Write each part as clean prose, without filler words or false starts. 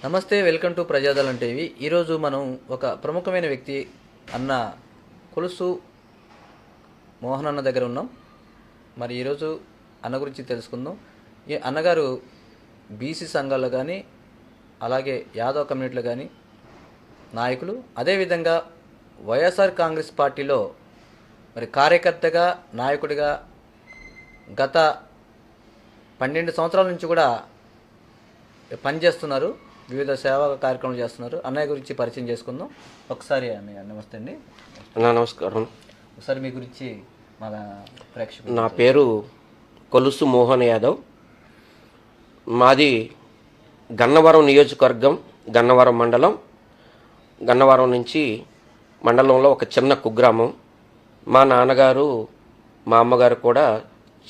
నమస్తే, welcome to ప్రజాదళం TV. ఈరోజు మనం ఒక ప్రముఖమైన వ్యక్తి అన్న కొలుసు మోహన్ అన్న దగ్గర ఉన్నాం. మరి ఈరోజు అన్న గురించి తెలుసుకుందాం. ఈ అన్నగారు బీసీ సంఘాల్లో కానీ అలాగే యాదవ్ కమ్యూనిటీలో కానీ నాయకులు, అదేవిధంగా వైఎస్ఆర్ కాంగ్రెస్ పార్టీలో మరి కార్యకర్తగా నాయకుడిగా గత 12 సంవత్సరాల నుంచి కూడా పనిచేస్తున్నారు. వివిధ సేవా కార్యక్రమాలు చేస్తున్నారు. అన్నయ్య గురించి పరిచయం చేసుకుందాం. ఒకసారి అన్నయ్య నమస్తే అండి. నమస్కారం. ఒకసారి మీ గురించి మన ప్రేక్షకులు. నా పేరు కొలుసు మోహన్ యాదవ్. మాది గన్నవరం నియోజకవర్గం, గన్నవరం మండలం. గన్నవరం నుంచి మండలంలో ఒక చిన్న కుగ్రామం. మా నాన్నగారు మా అమ్మగారు కూడా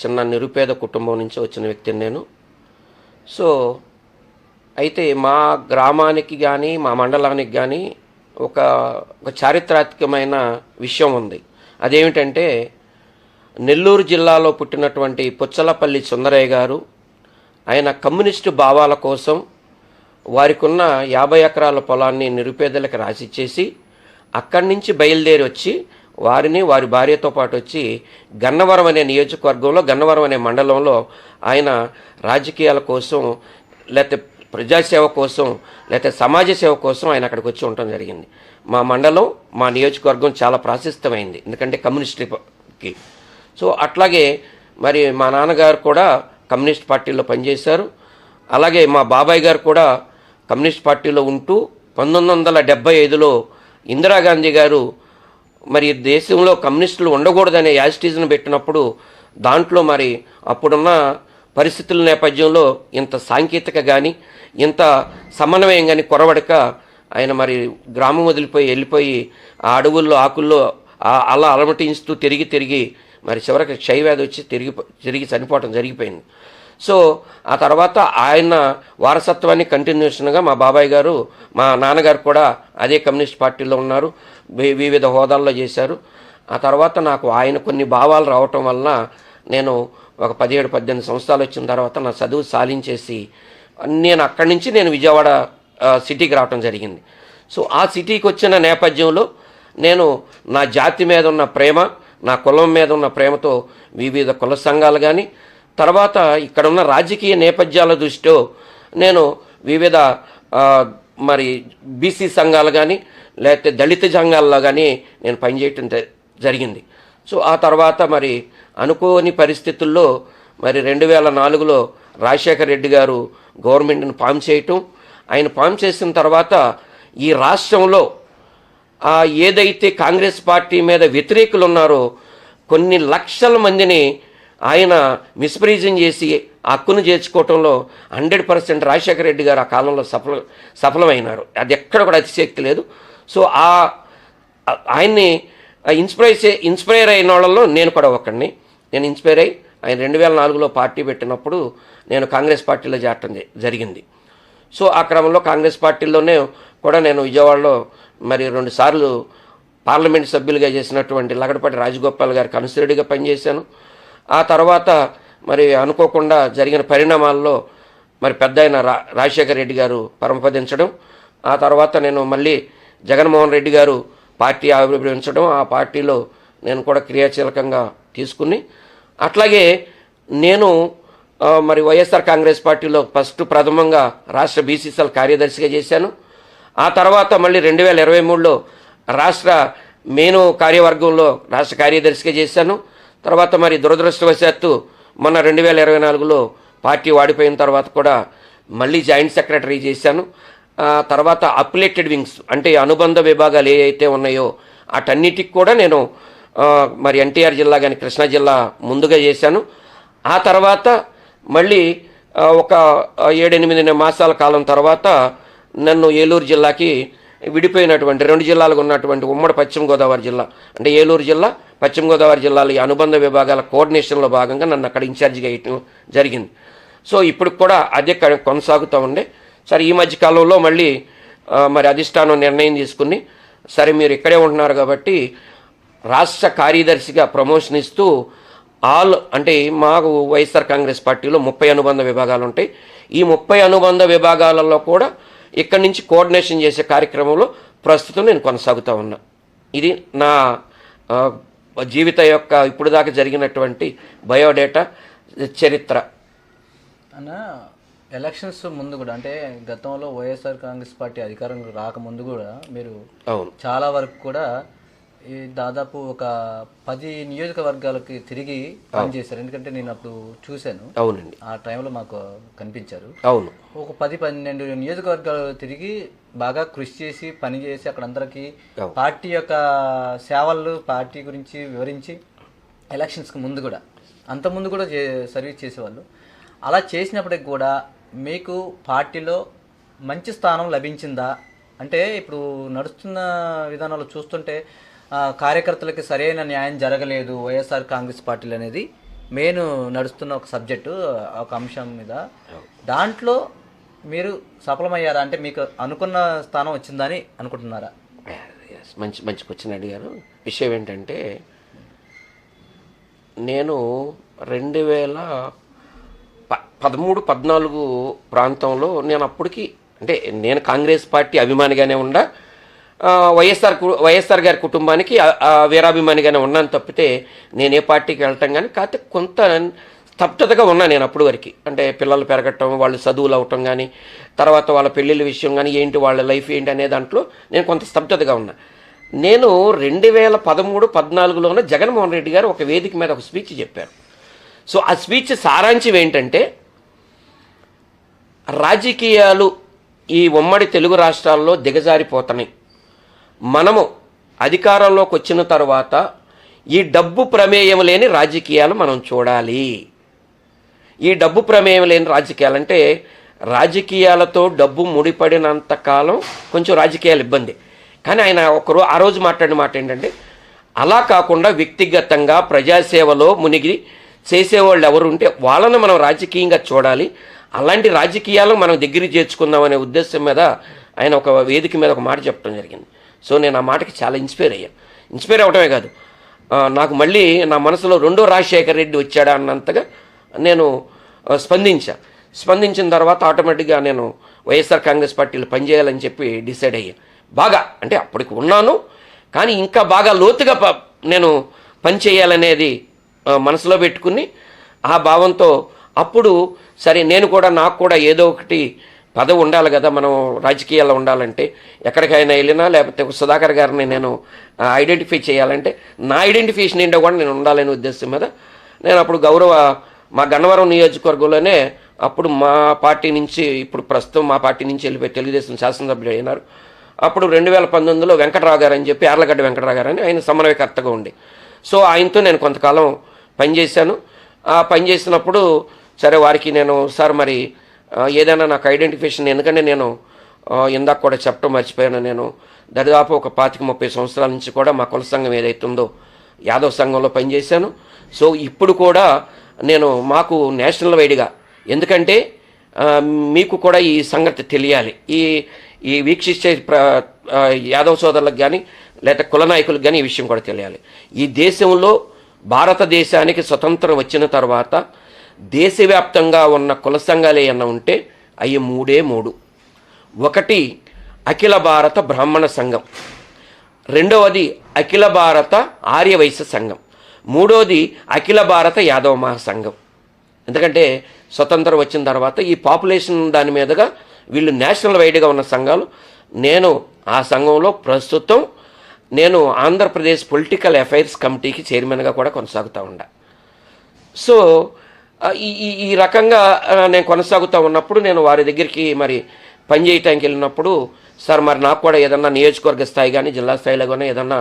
చిన్న నిరుపేద కుటుంబం నుంచి వచ్చిన వ్యక్తిని నేను. సో అయితే మా గ్రామానికి కానీ మా మండలానికి కానీ ఒక చారిత్రాత్మకమైన విషయం ఉంది. అదేమిటంటే నెల్లూరు జిల్లాలో పుట్టినటువంటి పుచ్చలపల్లి సుందరయ్య గారు, ఆయన కమ్యూనిస్టు భావాల కోసం వారికి ఉన్న 50 ఎకరాల పొలాన్ని నిరుపేదలకు రాసిచ్చేసి అక్కడి నుంచి బయలుదేరి వచ్చి వారిని వారి భార్యతో పాటు వచ్చి గన్నవరం అనే నియోజకవర్గంలో, గన్నవరం అనే మండలంలో ఆయన రాజకీయాల కోసం లేకపోతే ప్రజాసేవ కోసం లేకపోతే సమాజ సేవ కోసం ఆయన అక్కడికి వచ్చి ఉండటం జరిగింది. మా మండలం, మా నియోజకవర్గం చాలా ప్రాశస్త్యమైంది ఎందుకంటే కమ్యూనిస్టుకి. సో అట్లాగే మరి మా నాన్నగారు కూడా కమ్యూనిస్ట్ పార్టీలో పనిచేశారు. అలాగే మా బాబాయ్ గారు కూడా కమ్యూనిస్ట్ పార్టీలో ఉంటూ 1975లో ఇందిరాగాంధీ గారు మరి దేశంలో కమ్యూనిస్టులు ఉండకూడదనే యాజిటీస్ను పెట్టినప్పుడు దాంట్లో మరి అప్పుడున్న పరిస్థితుల నేపథ్యంలో ఇంత సాంకేతిక కానీ ఇంత సమన్వయం కానీ కొరవడక ఆయన మరి గ్రామం వెళ్ళిపోయి ఆ అడవుల్లో ఆకుల్లో అలా అలమటించుతూ తిరిగి మరి చివరికి క్షయవ్యాధి వచ్చి తిరిగి చనిపోవటం జరిగిపోయింది. సో ఆ తర్వాత ఆయన వారసత్వాన్ని కంటిన్యూషన్గా మా బాబాయ్ గారు, మా నాన్నగారు కూడా అదే కమ్యూనిస్ట్ పార్టీలో ఉన్నారు, వివిధ హోదాల్లో చేశారు. ఆ తర్వాత నాకు ఆయన కొన్ని భావాలు రావటం వలన నేను ఒక 17-18 సంవత్సరాలు వచ్చిన తర్వాత నా చదువు సాధించేసి నేను అక్కడి నుంచి విజయవాడ సిటీకి రావటం జరిగింది. సో ఆ సిటీకి వచ్చిన నేపథ్యంలో నేను నా జాతి మీద ఉన్న ప్రేమ, నా కులం మీద ఉన్న ప్రేమతో వివిధ కుల సంఘాలు కానీ తర్వాత ఇక్కడ ఉన్న రాజకీయ నేపథ్యాల దృష్టిలో నేను వివిధ మరి బీసీ సంఘాలు కానీ లేకపోతే దళిత సంఘాల్లో కానీ నేను పనిచేయటం జరిగింది. సో ఆ తర్వాత మరి అనుకోని పరిస్థితుల్లో మరి 2004లో రాజశేఖర రెడ్డి గారు గవర్నమెంట్ని ఫామ్ చేయటం, ఆయన ఫామ్ చేసిన తర్వాత ఈ రాష్ట్రంలో ఏదైతే కాంగ్రెస్ పార్టీ మీద వ్యతిరేకులు ఉన్నారో కొన్ని లక్షల మందిని ఆయన మిస్ప్రీజన్ చేసి హక్కును చేర్చుకోవటంలో 100% రాజశేఖర రెడ్డి గారు ఆ కాలంలో సఫలమైనారు. అది ఎక్కడ కూడా అతిశక్తి లేదు. సో ఆయన్ని ఇన్స్పైర్ అయిన వాళ్ళలో నేను కూడా ఒకడిని. నేను ఇన్స్పైర్ అయ్యి ఆయన 2004లో పార్టీ పెట్టినప్పుడు నేను కాంగ్రెస్ పార్టీలో చేరటం జరిగింది. సో ఆ క్రమంలో కాంగ్రెస్ పార్టీలోనే కూడా నేను విజయవాడలో మరి 2 సార్లు పార్లమెంట్ సభ్యులుగా చేసినటువంటి లగడపాటి రాజగోపాల్ గారికి అనుసరుడిగా పనిచేశాను. ఆ తర్వాత మరి అనుకోకుండా జరిగిన పరిణామాల్లో మరి పెద్ద ఆయన రాజశేఖర రెడ్డి గారు పరమపదించడం, ఆ తర్వాత నేను మళ్ళీ జగన్మోహన్ రెడ్డి గారు పార్టీ ఆవిర్భవించడం, ఆ పార్టీలో నేను కూడా క్రియాశీలకంగా తీసుకుని అట్లాగే నేను మరి వైఎస్ఆర్ కాంగ్రెస్ పార్టీలో ప్రథమంగా రాష్ట్ర బీసీసీఎల్ కార్యదర్శిగా చేశాను. ఆ తర్వాత మళ్ళీ 2023లో రాష్ట్ర మెయిన్ కార్యవర్గంలో రాష్ట్ర కార్యదర్శిగా చేశాను. తర్వాత మరి దురదృష్టవశాత్తు మొన్న 2024లో పార్టీ వాడిపోయిన తర్వాత కూడా మళ్ళీ జాయింట్ సెక్రటరీ చేశాను. తర్వాత అప్లేటెడ్ వింగ్స్ అంటే అనుబంధ విభాగాలు ఏవైతే ఉన్నాయో అటన్నిటికి కూడా నేను మరి ఎన్టీఆర్ జిల్లా కానీ కృష్ణా జిల్లా ముందుగా చేశాను. ఆ తర్వాత మళ్ళీ ఒక 7-8 మాసాల కాలం తర్వాత నన్ను ఏలూరు జిల్లాకి విడిపోయినటువంటి 2 జిల్లాలకు ఉన్నటువంటి ఉమ్మడి పశ్చిమ గోదావరి జిల్లా అంటే ఏలూరు జిల్లా, పశ్చిమ గోదావరి జిల్లాల ఈ అనుబంధ విభాగాల కోఆర్డినేషన్లో భాగంగా నన్ను అక్కడ ఇన్ఛార్జిగా వేయటం జరిగింది. సో ఇప్పుడు కూడా అదే కొనసాగుతూ ఉండే. సరే ఈ మధ్య కాలంలో మళ్ళీ మరి అధిష్టానం నిర్ణయం తీసుకుని సరే మీరు ఇక్కడే ఉంటున్నారు కాబట్టి రాష్ట్ర కార్యదర్శిగా ప్రమోషన్ ఇస్తూ ఆల్ అంటే మాకు వైఎస్ఆర్ కాంగ్రెస్ పార్టీలో 30 అనుబంధ విభాగాలు ఉంటాయి. ఈ 30 అనుబంధ విభాగాలలో కూడా ఇక్కడి నుంచి కోఆర్డినేషన్ చేసే కార్యక్రమంలో ప్రస్తుతం నేను కొనసాగుతూ ఉన్నా. ఇది నా జీవిత యొక్క ఇప్పుడు దాకా జరిగినటువంటి బయోడేటా చరిత్ర. అన్న ఎలక్షన్స్ ముందు కూడా అంటే గతంలో వైఎస్ఆర్ కాంగ్రెస్ పార్టీ అధికారంలో రాకముందు కూడా మీరు అవును చాలా వరకు కూడా ఈ దాదాపు ఒక 10 నియోజకవర్గాలకి తిరిగి పనిచేశారు. ఎందుకంటే నేను అప్పుడు చూశాను. అవునండి. ఆ టైంలో మాకు కనిపించారు. అవును. ఒక 10-12 నియోజకవర్గాలు తిరిగి బాగా కృషి చేసి పని చేసి అక్కడ అందరికీ పార్టీ యొక్క సేవలు పార్టీ గురించి వివరించి ఎలక్షన్స్కి ముందు కూడా అంతకుముందు కూడా సర్వీస్ చేసేవాళ్ళు. అలా చేసినప్పటికి కూడా మీకు పార్టీలో మంచి స్థానం లభించిందా? అంటే ఇప్పుడు నడుస్తున్న విధానాలు చూస్తుంటే కార్యకర్తలకి సరైన న్యాయం జరగలేదు వైఎస్ఆర్ కాంగ్రెస్ పార్టీలు అనేది మెయిన్ నడుస్తున్న ఒక సబ్జెక్టు, ఒక అంశం మీద. దాంట్లో మీరు సఫలమయ్యారా? అంటే మీకు అనుకున్న స్థానం వచ్చిందని అనుకుంటున్నారా? మంచి క్వశ్చన్ అడిగారు. విషయం ఏంటంటే నేను 2013-14 ప్రాంతంలో నేను అప్పటికి అంటే నేను కాంగ్రెస్ పార్టీ అభిమానిగానే ఉండా, వైఎస్ఆర్ గారి కుటుంబానికి వీరాభిమానిగానే ఉన్నాను తప్పితే నేను ఏ పార్టీకి వెళ్ళటం కానీ. కాకపోతే కొంత స్తబ్దతగా ఉన్నా నేను అప్పటి వరకు. అంటే పిల్లలు పెరగటం, వాళ్ళు చదువులు అవటం కానీ, తర్వాత వాళ్ళ పెళ్ళిళ్ళ విషయం కానీ, ఏంటి వాళ్ళ లైఫ్ ఏంటి అనే దాంట్లో నేను కొంత స్తబ్దతగా ఉన్నా. నేను 2013-14లోనే జగన్మోహన్ రెడ్డి గారు ఒక వేదిక మీద ఒక స్పీచ్ చెప్పారు. సో ఆ స్పీచ్ సారాంశం ఏంటంటే, రాజకీయాలు ఈ ఉమ్మడి తెలుగు రాష్ట్రాల్లో దిగజారిపోతున్నాయి. మనము అధికారంలోకి వచ్చిన తర్వాత ఈ డబ్బు ప్రమేయం లేని రాజకీయాలు మనం చూడాలి. ఈ డబ్బు ప్రమేయం లేని రాజకీయాలు అంటే రాజకీయాలతో డబ్బు ముడిపడినంత కాలం కొంచెం రాజకీయాలు ఇబ్బంది. కానీ ఆయన ఆ రోజు మాట్లాడిన మాట ఏంటంటే, అలా కాకుండా వ్యక్తిగతంగా ప్రజాసేవలో మునిగి చేసేవాళ్ళు ఎవరు ఉంటే వాళ్ళని మనం రాజకీయంగా చూడాలి, అలాంటి రాజకీయాలు మనం దగ్గరికి చేర్చుకుందాం అనే ఉద్దేశం మీద ఆయన ఒక వేదిక మీద ఒక మాట చెప్పడం జరిగింది. సో నేను ఆ మాటకి చాలా ఇన్స్పైర్ అయ్యాను. ఇన్స్పైర్ అవ్వడమే కాదు, నాకు మళ్ళీ నా మనసులో రెండో రాజశేఖర్ రెడ్డి వచ్చాడా అన్నంతగా నేను స్పందించిన తర్వాత ఆటోమేటిక్గా నేను వైఎస్ఆర్ కాంగ్రెస్ పార్టీలో పనిచేయాలని చెప్పి డిసైడ్ అయ్యాను. బాగా అంటే అప్పటికి ఉన్నాను, కానీ ఇంకా బాగా లోతుగా నేను పనిచేయాలనేది మనసులో పెట్టుకుని ఆ భావంతో అప్పుడు సరే నాకు కూడా ఏదో ఒకటి పదవి ఉండాలి కదా, మనం రాజకీయాల్లో ఉండాలంటే, ఎక్కడికైనా వెళ్ళినా లేకపోతే సుధాకర్ గారిని నేను ఐడెంటిఫై చేయాలంటే నా ఐడెంటిఫికేషన్ ఏంటో కూడా నేను ఉండాలనే ఉద్దేశం మీద నేను అప్పుడు మా గన్నవరం నియోజకవర్గంలోనే అప్పుడు మా పార్టీ నుంచి ఇప్పుడు ప్రస్తుతం మా పార్టీ నుంచి వెళ్ళిపోయి తెలుగుదేశం శాసనసభ్యులు అయినారు. అప్పుడు 2019లో వెంకటరావు గారు అని చెప్పి యార్లగడ్డ వెంకటరావు గారు అని ఆయన సమన్వయకర్తగా ఉండి, సో ఆయనతో నేను కొంతకాలం పనిచేశాను. ఆ పనిచేసినప్పుడు సరే వారికి నేను సార్ మరి ఏదైనా నాకు ఐడెంటిఫికేషన్, ఎందుకంటే నేను ఇందాక కూడా చెప్పడం మర్చిపోయాను, నేను దాదాపు ఒక 25-30 సంవత్సరాల నుంచి కూడా మా కుల సంఘం ఏదైతుందో యాదవ్ సంఘంలో పనిచేశాను. సో ఇప్పుడు కూడా నేను మాకు నేషనల్ వైడ్గా, ఎందుకంటే మీకు కూడా ఈ సంగతి తెలియాలి, ఈ వీక్షించే యాదవ్ సోదరులకు కానీ లేదా కుల నాయకులకు కానీ ఈ విషయం కూడా తెలియాలి. ఈ దేశంలో భారతదేశానికి స్వతంత్రం వచ్చిన తర్వాత దేశవ్యాప్తంగా ఉన్న కుల సంఘాలు ఏమన్నా ఉంటే అవి 3. ఒకటి అఖిల భారత బ్రాహ్మణ సంఘం, రెండవది అఖిల భారత ఆర్యవైశ్య సంఘం, మూడవది అఖిల భారత యాదవ మహాసంఘం. ఎందుకంటే స్వతంత్రం వచ్చిన తర్వాత ఈ పాపులేషన్ దాని మీదుగా వీళ్ళు నేషనల్ వైడ్గా ఉన్న సంఘాలు. నేను ఆ సంఘంలో ప్రస్తుతం నేను ఆంధ్రప్రదేశ్ పొలిటికల్ అఫైర్స్ కమిటీకి చైర్మన్గా కూడా కొనసాగుతూ ఉండా. సో ఈ రకంగా నేను కొనసాగుతూ ఉన్నప్పుడు నేను వారి దగ్గరికి మరి పనిచేయటానికి వెళ్ళినప్పుడు, సార్ మరి నాకు కూడా ఏదన్నా నియోజకవర్గ స్థాయి కానీ జిల్లా స్థాయిలో కానీ ఏదన్నా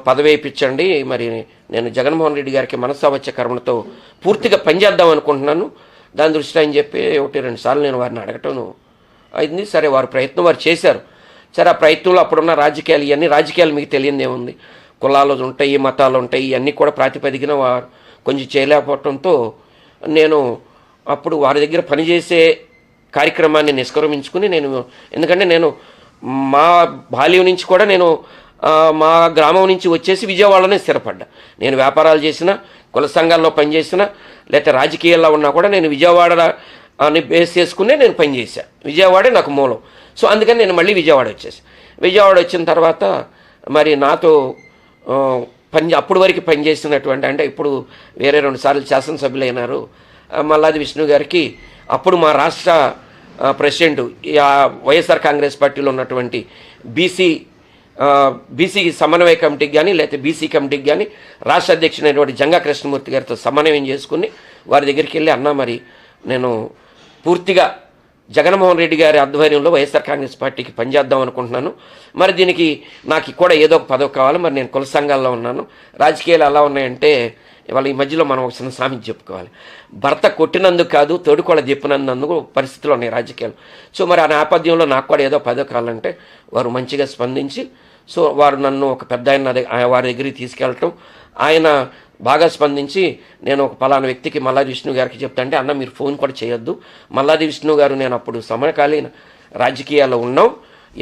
పదవి ఇప్పించండి, మరి నేను జగన్మోహన్ రెడ్డి గారికి మనసావచ్చ కర్మలతో పూర్తిగా పనిచేద్దాం అనుకుంటున్నాను, దాని దృష్టి అని చెప్పి 1-2 సార్లు నేను వారిని అడగటం అయింది. సరే వారి ప్రయత్నం వారు చేశారు. సరే ఆ ప్రయత్నంలో అప్పుడున్న రాజకీయాలు మీకు తెలియదు ఏముంది, కులాలు ఉంటాయి, మతాలు ఉంటాయి, ఇవన్నీ కూడా ప్రాతిపదికన వారు కొంచెం చేయలేకపోవడంతో నేను అప్పుడు వారి దగ్గర పనిచేసే కార్యక్రమాన్ని నిష్క్రమించుకుని ఎందుకంటే నేను మా బాల్యం నుంచి కూడా నేను మా గ్రామం నుంచి వచ్చేసి విజయవాడలోనే స్థిరపడ్డా. నేను వ్యాపారాలు చేసినా, కుల సంఘాల్లో పనిచేసినా, లేకపోతే రాజకీయాల్లో ఉన్నా కూడా నేను విజయవాడ అని బేస్ చేసుకునే నేను పనిచేశాను. విజయవాడే నాకు మూలం. సో అందుకని నేను మళ్ళీ విజయవాడ విజయవాడ వచ్చిన తర్వాత మరి నాతో అప్పటి వరకు పనిచేసినటువంటి, అంటే ఇప్పుడు వేరే 2 సార్లు శాసనసభ్యులు అయినారు మల్లాది విష్ణు గారికి, అప్పుడు మా రాష్ట్ర ప్రెసిడెంట్ వైఎస్ఆర్ కాంగ్రెస్ పార్టీలో ఉన్నటువంటి బీసీ సమన్వయ కమిటీకి కానీ లేకపోతే బీసీ కమిటీకి కానీ రాష్ట్ర అధ్యక్షుడైనటువంటి జంగా కృష్ణమూర్తి గారితో సమన్వయం చేసుకుని వారి దగ్గరికి వెళ్ళి, అన్నా మరి నేను పూర్తిగా జగన్మోహన్ రెడ్డి గారి ఆధ్వర్యంలో వైఎస్ఆర్ కాంగ్రెస్ పార్టీకి పనిచేద్దాం అనుకుంటున్నాను, మరి దీనికి నాకు కూడా ఏదో ఒక పదవి కావాలి, మరి నేను కుల సంఘాల్లో ఉన్నాను, రాజకీయాలు ఎలా ఉన్నాయంటే ఇవాళ ఈ మధ్యలో మనం ఒక చిన్న సామెత చెప్పుకోవాలి, భర్త కొట్టినందుకు కాదు తోడుకోళ్ళ చెప్పినందుకు పరిస్థితులు ఉన్నాయి రాజకీయాలు. సో మరి ఆ నేపథ్యంలో నాకు కూడా ఏదో పదవి కావాలంటే వారు మంచిగా స్పందించి, సో వారు నన్ను ఒక పెద్ద వారి దగ్గరికి తీసుకెళ్ళటం, ఆయన బాగా స్పందించి నేను ఒక పలానా వ్యక్తికి మల్లాది విష్ణు గారికి చెప్తాంటే, అన్న మీరు ఫోన్ కూడా చేయొద్దు, మల్లాది విష్ణు గారు నేను అప్పుడు సమకాలీన రాజకీయాల్లో ఉన్నాం,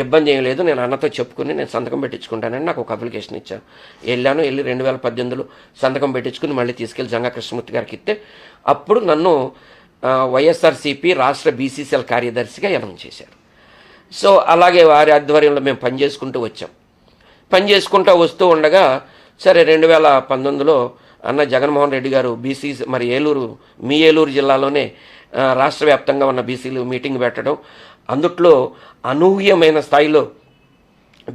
ఇబ్బంది ఏం లేదు, నేను అన్నతో చెప్పుకుని నేను సంతకం పెట్టించుకుంటానని నాకు ఒక అప్లికేషన్ ఇచ్చాను. వెళ్ళి 2018లో సంతకం పెట్టించుకుని మళ్ళీ తీసుకెళ్ళి జంగా కృష్ణమూర్తి గారికి ఇస్తే అప్పుడు నన్ను వైఎస్ఆర్సీపీ రాష్ట్ర బీసీసీఎల్ కార్యదర్శిగా అనౌన్స్ చేశారు. సో అలాగే వారి ఆధ్వర్యంలో మేము పనిచేసుకుంటూ వస్తూ ఉండగా సరే 2019లో అన్న జగన్మోహన్ రెడ్డి గారు బీసీ మరి ఏలూరు జిల్లాలోనే రాష్ట్ర వ్యాప్తంగా ఉన్న బీసీలు మీటింగ్ పెట్టడం, అందుట్లో అనూహ్యమైన స్థాయిలో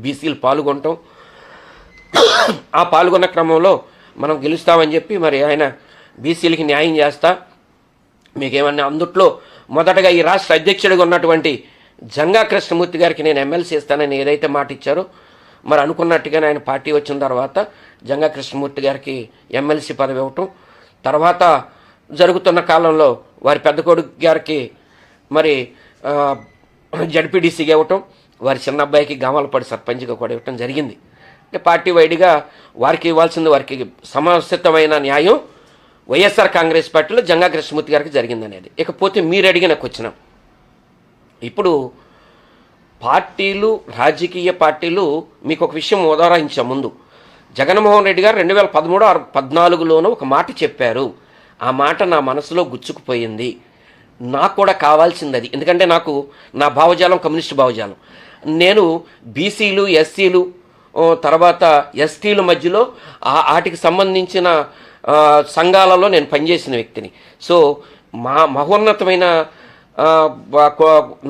బీసీలు పాల్గొనటం, ఆ పాల్గొన్న క్రమంలో మనం గెలుస్తామని చెప్పి మరి ఆయన బీసీలకి న్యాయం చేస్తా మీకేమన్నా, అందుట్లో మొదటగా ఈ రాష్ట్ర అధ్యక్షుడిగా ఉన్నటువంటి జంగా కృష్ణమూర్తి గారికి నేను ఎమ్మెల్సీ ఇస్తానని ఏదైతే మాట ఇచ్చారో మరి అనుకున్నట్టుగానే ఆయన పార్టీ వచ్చిన తర్వాత జంగా కృష్ణమూర్తి గారికి ఎమ్మెల్సీ పదవి ఇవ్వటం, తర్వాత జరుగుతున్న కాలంలో వారి పెద్ద కొడుకు గారికి మరి జడ్పీడీసీగా ఇవ్వటం, వారి చిన్న అబ్బాయికి గామలపాడి సర్పంచ్గా కూడా ఇవ్వటం జరిగింది. అంటే పార్టీ వైడ్గా వారికి ఇవ్వాల్సింది వారికి సమర్థితమైన న్యాయం వైఎస్ఆర్ కాంగ్రెస్ పార్టీలో జంగా కృష్ణమూర్తి గారికి జరిగిందనేది. ఇకపోతే మీరు అడిగినకు వచ్చినాం, ఇప్పుడు రాజకీయ పార్టీలు మీకు ఒక విషయం ఉదాహరించే ముందు జగన్మోహన్ రెడ్డి గారు 2013-14లోనూ ఒక మాట చెప్పారు, ఆ మాట నా మనసులో గుచ్చుకుపోయింది, నాకు కూడా కావాల్సింది అది. ఎందుకంటే నాకు నా భావజాలం కమ్యూనిస్ట్ భావజాలం, నేను బీసీలు ఎస్సీలు తర్వాత ఎస్టీల మధ్యలో వాటికి సంబంధించిన సంఘాలలో నేను పనిచేసిన వ్యక్తిని. సో మహోన్నతమైన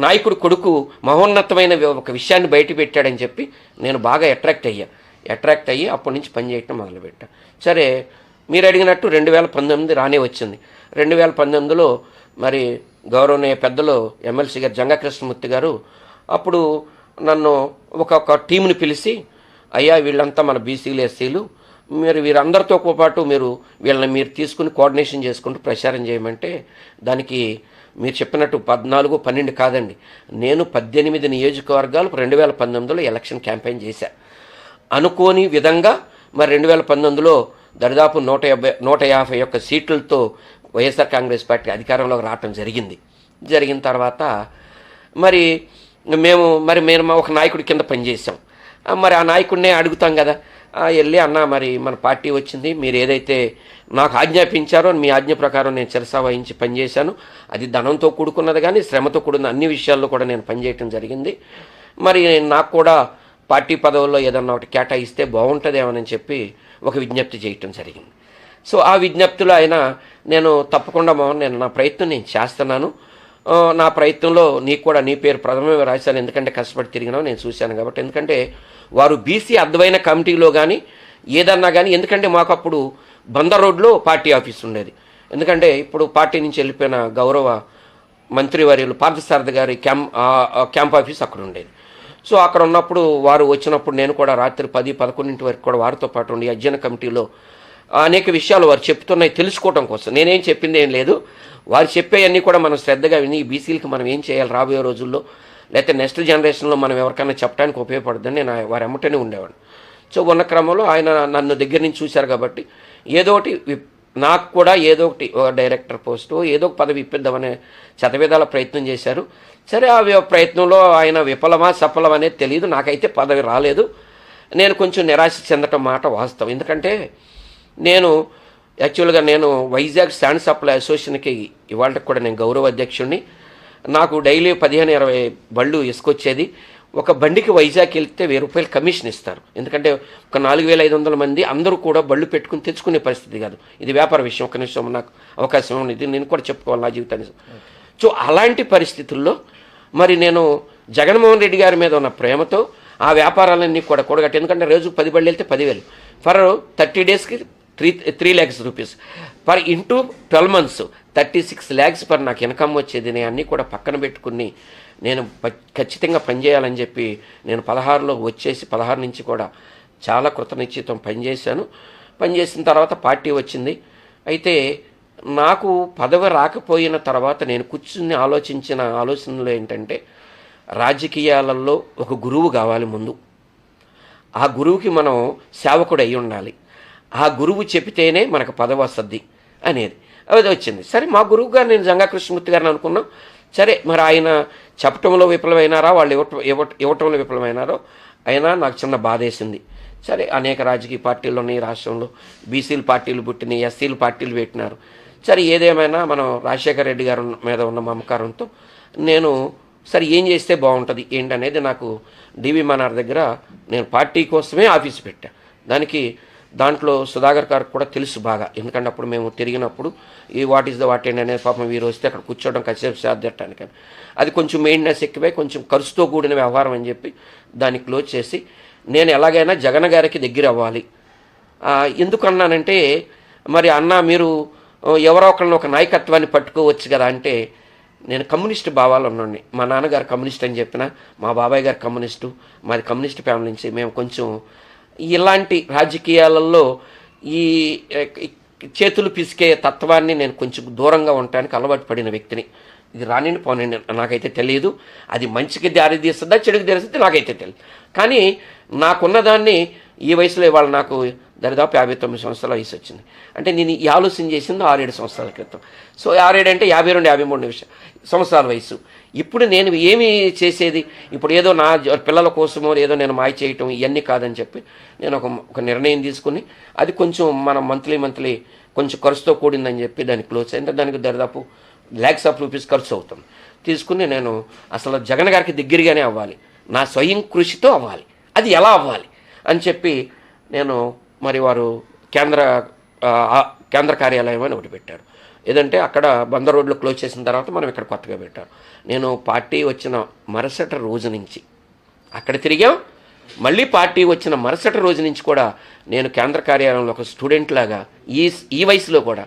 నాయకుడు కొడుకు మహోన్నతమైన ఒక విషయాన్ని బయట పెట్టాడని చెప్పి నేను బాగా అట్రాక్ట్ అయ్యి అప్పటి నుంచి పనిచేయటం మొదలుపెట్టా. సరే మీరు అడిగినట్టు 2019 రానే వచ్చింది. 2019లో మరి గౌరవనీయ పెద్దలు ఎమ్మెల్సీ గారు జంగా కృష్ణమూర్తి గారు అప్పుడు నన్ను ఒక టీంని పిలిచి, అయ్యా వీళ్ళంతా మన బీసీలు ఎస్సీలు, మీరు వీరందరితో పాటు వీళ్ళని మీరు తీసుకుని కోఆర్డినేషన్ చేసుకుంటూ ప్రచారం చేయమంటే, దానికి మీరు చెప్పినట్టు 14, 12 కాదండి, నేను 18 నియోజకవర్గాలు 2019లో ఎలక్షన్ క్యాంపెయిన్ చేశా. అనుకోని విధంగా మరి 2019లో దాదాపు 150 సీట్లతో వైఎస్ఆర్ కాంగ్రెస్ పార్టీ అధికారంలోకి రావటం జరిగిన తర్వాత మరి మేము ఒక నాయకుడి కింద పనిచేసాం. మరి ఆ నాయకుడినే అడుగుతాం కదా, వెళ్ళి అన్న మరి మన పార్టీ వచ్చింది, మీరు ఏదైతే నాకు ఆజ్ఞాపించారో మీ ఆజ్ఞ ప్రకారం నేను శిరసా వహించి పనిచేశాను, అది ధనంతో కూడుకున్నది కానీ శ్రమతో కూడిన అన్ని విషయాల్లో కూడా నేను పనిచేయటం జరిగింది, మరి నాకు కూడా పార్టీ పదవుల్లో ఏదన్నా ఒకటి కేటాయిస్తే బాగుంటుందేమోనని చెప్పి ఒక విజ్ఞప్తి చేయటం జరిగింది. సో ఆ విజ్ఞప్తిలో అయినా నేను తప్పకుండా నేను నా ప్రయత్నం నేను చేస్తున్నాను, నా ప్రయత్నంలో నీకు కూడా నీ పేరు ప్రథమంగా రాశాను, ఎందుకంటే కష్టపడి తిరిగినావు నేను చూశాను కాబట్టి. ఎందుకంటే వారు బీసీ అద్వైన కమిటీలో కానీ ఏదన్నా కానీ, ఎందుకంటే మాకు అప్పుడు బందర్ రోడ్లో పార్టీ ఆఫీస్ ఉండేది, ఎందుకంటే ఇప్పుడు పార్టీ నుంచి వెళ్ళిపోయిన గౌరవ మంత్రివర్యులు పార్థసారథి గారి క్యాంప్ ఆఫీస్ అక్కడ ఉండేది. సో అక్కడ ఉన్నప్పుడు వారు వచ్చినప్పుడు నేను కూడా రాత్రి 10-11 వరకు కూడా వారితో పాటు ఉండి అధ్యయన కమిటీలో అనేక విషయాలు వారు చెప్తున్నాయి తెలుసుకోవడం కోసం. నేనేం చెప్పింది ఏం లేదు, వారు చెప్పేవన్నీ కూడా మనం శ్రద్ధగా విని బీసీలకి మనం ఏం చేయాలి రాబోయే రోజుల్లో, లేకపోతే నెక్స్ట్ జనరేషన్లో మనం ఎవరికైనా చెప్పడానికి ఉపయోగపడుతుందని నేను వారి ఎమ్మటనే ఉండేవాడు. సో ఉన్న క్రమంలో ఆయన నన్ను దగ్గర నుంచి చూశారు కాబట్టి ఏదోటి నాకు కూడా ఏదోకటి డైరెక్టర్ పోస్టు ఏదో ఒక పదవి ఇప్పిద్దామనే శతవిధాల ప్రయత్నం చేశారు. సరే ఆ ప్రయత్నంలో ఆయన విఫలమా సఫలం అనేది తెలియదు, నాకైతే పదవి రాలేదు. నేను కొంచెం నిరాశ చెందటం మాట వాస్తవం, ఎందుకంటే నేను యాక్చువల్గా వైజాగ్ శాండ్ సప్లై అసోసియేషన్కి ఇవాళకి కూడా నేను గౌరవ అధ్యక్షుడిని. నాకు డైలీ 15-20 బళ్ళు ఇసుకొచ్చేది. ఒక బండికి వైజాగ్ వెళ్తే 1000 రూపాయలు కమిషన్ ఇస్తారు. ఎందుకంటే ఒక 4500 మంది అందరూ కూడా బళ్ళు పెట్టుకుని తెచ్చుకునే పరిస్థితి కాదు. ఇది వ్యాపార విషయం. ఒక నిమిషం నాకు అవకాశం ఉంది, ఇది నేను కూడా చెప్పుకోవాలి నా జీవితాన్ని. సో అలాంటి పరిస్థితుల్లో మరి నేను జగన్మోహన్ రెడ్డి గారి మీద ఉన్న ప్రేమతో ఆ వ్యాపారాలన్నీ కూడా కూడగట్టి, ఎందుకంటే రోజు 10 బళ్ళు వెళ్తే 10,000 ఫర్ 30 డేస్కి 3 lakhs rupees per into 12 months 36 lakhs per నాకు ఇన్కమ్ వచ్చేది. నేను అన్నీ కూడా పక్కన పెట్టుకుని నేను ఖచ్చితంగా పనిచేయాలని చెప్పి నేను 16లో వచ్చేసి 16 నుంచి కూడా చాలా కృతనిశ్చితం పనిచేశాను. పనిచేసిన తర్వాత పార్టీ వచ్చింది. అయితే నాకు పదవి రాకపోయిన తర్వాత నేను కూర్చుని ఆలోచించిన ఆలోచనలు ఏంటంటే, రాజకీయాలలో ఒక గురువు కావాలి ముందు. ఆ గురువుకి మనం సేవకుడు అయి ఉండాలి. ఆ గురువు చెబితేనే మనకు పదవి వస్తుంది అనేది అది వచ్చింది. సరే, మా గురువు గారు నేను జంగా కృష్ణమూర్తి గారిని అనుకున్నాం. సరే, మరి ఆయన చెప్పటంలో విఫలమైనారా, వాళ్ళు ఇవ్వటంలో విఫలమైనారో అయినా నాకు చిన్న బాధ వేసింది. సరే, అనేక రాజకీయ పార్టీలు ఉన్నాయి రాష్ట్రంలో, బీసీల పార్టీలు పుట్టినాయి, ఎస్సీల పార్టీలు పెట్టినారు. సరే, ఏదేమైనా మనం రాజశేఖర రెడ్డి గారి మీద ఉన్న మమకారంతో నేను సరే ఏం చేస్తే బాగుంటుంది ఏంటనేది నాకు డివి మనార్ దగ్గర నేను పార్టీ కోసమే ఆఫీస్ పెట్టా. దాంట్లో సుధాకర్ గారికి కూడా తెలుసు బాగా, ఎందుకంటే అప్పుడు మేము తిరిగినప్పుడు ఈ వాట్ ఈస్ ద వాట్ ఏంటి అనేది పాపం వీరు వస్తే అక్కడ కూర్చోవడం కాసేపు సాధ్యటానికి అది కొంచెం మెయింటెనెన్స్ ఎక్కువై కొంచెం ఖర్చుతో కూడిన వ్యవహారం అని చెప్పి దాన్ని క్లోజ్ చేసి నేను ఎలాగైనా జగన్ గారికి దగ్గర అవ్వాలి. ఎందుకన్నానంటే, మరి అన్న మీరు ఎవరో ఒకరిని ఒక నాయకత్వాన్ని పట్టుకోవచ్చు కదా అంటే, నేను కమ్యూనిస్ట్ భావాలు ఉన్నాండి. మా నాన్నగారు కమ్యూనిస్ట్ అని చెప్పిన, మా బాబాయ్ గారు కమ్యూనిస్టు, మాది కమ్యూనిస్ట్ ఫ్యామిలీ నుంచి మేము కొంచెం ఇలాంటి రాజకీయాలలో ఈ చేతులు పిసికే తత్వాన్ని నేను కొంచెం దూరంగా ఉండటానికి అలవాటు పడిన వ్యక్తిని. ఇది రానిండి పోనండి నాకైతే తెలియదు, అది మంచికి దారి తీస్తుందా చెడుకి తీస్తుంది నాకైతే తెలియదు. కానీ నాకున్నదాన్ని ఈ వయసులో ఇవాళ నాకు దరిదాపు 59 సంవత్సరాల వయసు వచ్చింది. అంటే నేను ఈ ఆలోచన చేసింది 6-7 సంవత్సరాల క్రితం. సో 6-7 అంటే 52-53 సంవత్సరాల వయసు. ఇప్పుడు నేను ఏమి చేసేది, ఇప్పుడు ఏదో నా పిల్లల కోసమో ఏదో నేను మాయ చేయటం ఇవన్నీ కాదని చెప్పి నేను ఒక నిర్ణయం తీసుకుని, అది కొంచెం మనం మంత్లీ కొంచెం ఖర్చుతో కూడిందని చెప్పి దాన్ని క్లోజ్ అయింది. దానికి దరిదాపు lakhs of rupees ఖర్చు అవుతుంది. తీసుకుని నేను అసలు జగన్ గారికి దగ్గరగానే అవ్వాలి, నా స్వయం కృషితో అవ్వాలి, అది ఎలా అవ్వాలి అని చెప్పి నేను మరి వారు కేంద్ర కార్యాలయం అని ఒకటి పెట్టారు. ఏదంటే అక్కడ బందర్ రోడ్లో క్లోజ్ చేసిన తర్వాత మనం ఇక్కడ కొత్తగా పెట్టారు. నేను పార్టీ వచ్చిన మరుసటి రోజు నుంచి అక్కడ తిరిగాం. మళ్ళీ పార్టీ వచ్చిన మరుసటి రోజు నుంచి కూడా నేను కేంద్ర కార్యాలయంలో ఒక స్టూడెంట్ లాగా ఈ వయసులో కూడా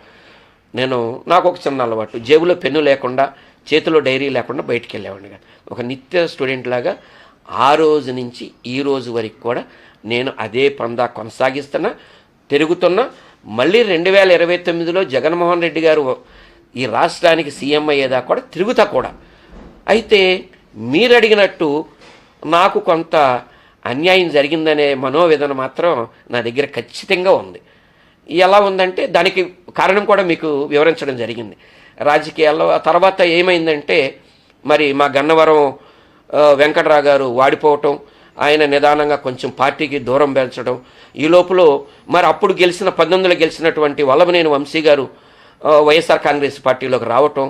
నాకు ఒక చిన్న అలవాటు, జేబులో పెన్ను లేకుండా చేతిలో డైరీ లేకుండా బయటికి వెళ్ళేవాడిని కాదు. ఒక నిత్య స్టూడెంట్ లాగా ఆ రోజు నుంచి ఈ రోజు వరకు కూడా నేను అదే పందా కొనసాగిస్తున్నా, తిరుగుతున్నా. మళ్ళీ 2029లో జగన్మోహన్ రెడ్డి గారు ఈ రాష్ట్రానికి సీఎం అయ్యేదా కూడా తిరుగుతా కూడా. అయితే మీరు అడిగినట్టు నాకు కొంత అన్యాయం జరిగిందనే మనోవేదన మాత్రం నా దగ్గర ఖచ్చితంగా ఉంది. ఎలా ఉందంటే దానికి కారణం కూడా మీకు వివరించడం జరిగింది రాజకీయాల్లో. ఆ తర్వాత ఏమైందంటే, మరి మా గన్నవరం వెంకటరావు గారు వాడిపోవటం, ఆయన నిదానంగా కొంచెం పార్టీకి దూరం పెంచడం, ఈ లోపల మరి అప్పుడు 19 గెలిచినటువంటి వల్లభనేని వంశీ గారు వైఎస్ఆర్ కాంగ్రెస్ పార్టీలోకి రావటం,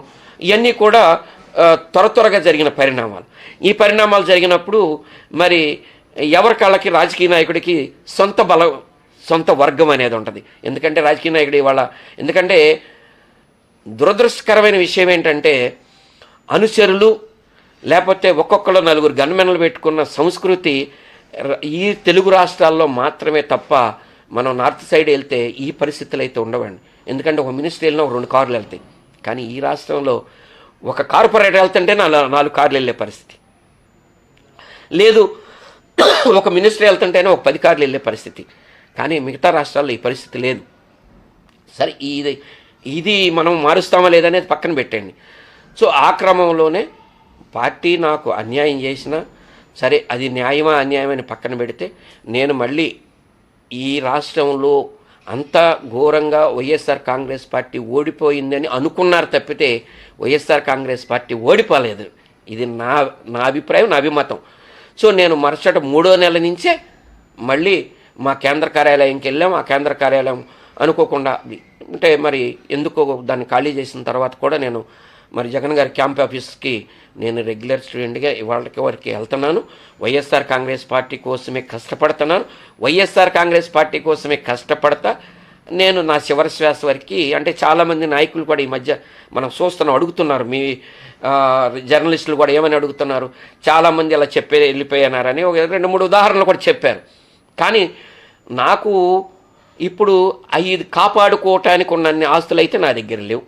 ఇవన్నీ కూడా త్వరగా జరిగిన పరిణామాలు. ఈ పరిణామాలు జరిగినప్పుడు మరి ఎవరి కాళ్ళకి రాజకీయ నాయకుడికి సొంత వర్గం అనేది ఉంటుంది. ఎందుకంటే రాజకీయ నాయకుడు ఇవాళ, ఎందుకంటే దురదృష్టకరమైన విషయం ఏంటంటే, అనుచరులు లేకపోతే ఒక్కొక్కరు 4 గన్మెన్లు పెట్టుకున్న సంస్కృతి ఈ తెలుగు రాష్ట్రాల్లో మాత్రమే తప్ప మనం నార్త్ సైడ్ వెళ్తే ఈ పరిస్థితులు అయితే ఉండవండి. ఎందుకంటే ఒక మినిస్టర్ వెళ్ళినా 2 కార్లు వెళ్తాయి. కానీ ఈ రాష్ట్రంలో ఒక కార్పొరేట్ వెళ్తుంటే 4 కార్లు వెళ్ళే పరిస్థితి లేదు, ఒక మినిస్టర్ వెళ్తుంటేనే ఒక 10 కార్లు వెళ్ళే పరిస్థితి. కానీ మిగతా రాష్ట్రాల్లో ఈ పరిస్థితి లేదు. సరే, ఇది మనం మారుస్తామా లేదనేది పక్కన పెట్టండి. సో ఆ క్రమంలోనే పార్టీ నాకు అన్యాయం చేసినా సరే, అది న్యాయమా అన్యాయమని పక్కన పెడితే, నేను మళ్ళీ ఈ రాష్ట్రంలో అంత ఘోరంగా వైఎస్ఆర్ కాంగ్రెస్ పార్టీ ఓడిపోయిందని అనుకున్నారు తప్పితే వైఎస్ఆర్ కాంగ్రెస్ పార్టీ ఓడిపోలేదు. ఇది నా అభిప్రాయం, నా అభిమతం. సో నేను మరుసటి 3వ నెల నుంచే మళ్ళీ మా కేంద్ర కార్యాలయంకి వెళ్ళాం. ఆ కేంద్ర కార్యాలయం అనుకోకుండా అంటే మరి ఎందుకో దాన్ని ఖాళీ చేసిన తర్వాత కూడా నేను మరి జగన్ గారి క్యాంప్ ఆఫీస్కి నేను రెగ్యులర్ స్టూడెంట్గా ఇవాళకి వరకు వెళ్తున్నాను. వైఎస్ఆర్ కాంగ్రెస్ పార్టీ కోసమే కష్టపడుతున్నాను. వైఎస్ఆర్ కాంగ్రెస్ పార్టీ కోసమే కష్టపడతా నేను నా చివరి శ్వాస వరకు. అంటే చాలామంది నాయకులు కూడా ఈ మధ్య మనం చూస్తున్నాం, అడుగుతున్నారు, మీ జర్నలిస్టులు కూడా ఏమని అడుగుతున్నారు, చాలామంది అలా వెళ్ళిపోయినారని ఒక 2-3 ఉదాహరణలు కూడా చెప్పారు. కానీ నాకు ఇప్పుడు ఇది కాపాడుకోవటానికి ఉన్నన్ని ఆస్తులు అయితే నా దగ్గర లేవు,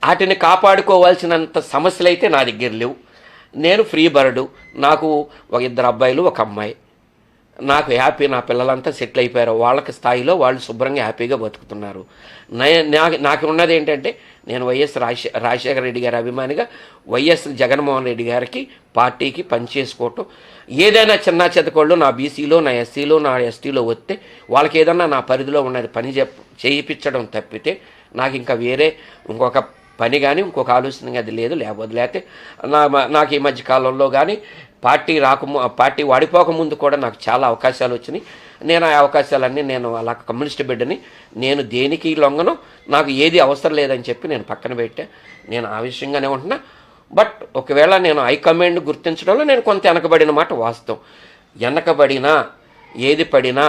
వాటిని కాపాడుకోవాల్సినంత సమస్యలు అయితే నా దగ్గర లేవు. నేను ఫ్రీ బర్డు, నాకు 2 అబ్బాయిలు 1 అమ్మాయి, నాకు హ్యాపీ. నా పిల్లలంతా సెటిల్ అయిపోయారు, వాళ్ళకి స్థాయిలో వాళ్ళు శుభ్రంగా హ్యాపీగా బతుకుతున్నారు. నాకు ఉన్నది ఏంటంటే నేను వైఎస్ రాజశేఖర రెడ్డి గారి అభిమానిగా వైఎస్ జగన్మోహన్ రెడ్డి గారికి పార్టీకి పనిచేసుకోవటం. ఏదైనా చిన్న చెతకోళ్ళు నా బీసీలో, నా ఎస్సీలో, నా ఎస్టీలో వస్తే వాళ్ళకి ఏదన్నా నా పరిధిలో ఉన్నది పని చేయించడం తప్పితే నాకు ఇంకా వేరే ఇంకొక పని కానీ ఇంకొక ఆలోచన అది లేదు. లేకపోతే నాకు ఈ మధ్య కాలంలో కానీ పార్టీ వాడిపోకముందు కూడా నాకు చాలా అవకాశాలు వచ్చినాయి. నేను ఆ అవకాశాలన్నీ నేను అలా కమ్యూనిస్ట్ బిడ్డని, నేను దేనికి లొంగను, నాకు ఏది అవసరం లేదని చెప్పి నేను పక్కన పెట్టా. నేను ఆ విషయంగానే ఉంటున్నా. బట్ ఒకవేళ నేను హైకమాండ్ గుర్తించడంలో నేను కొంత వెనకబడిన మాట వాస్తవం. వెనకబడినా ఏది పడినా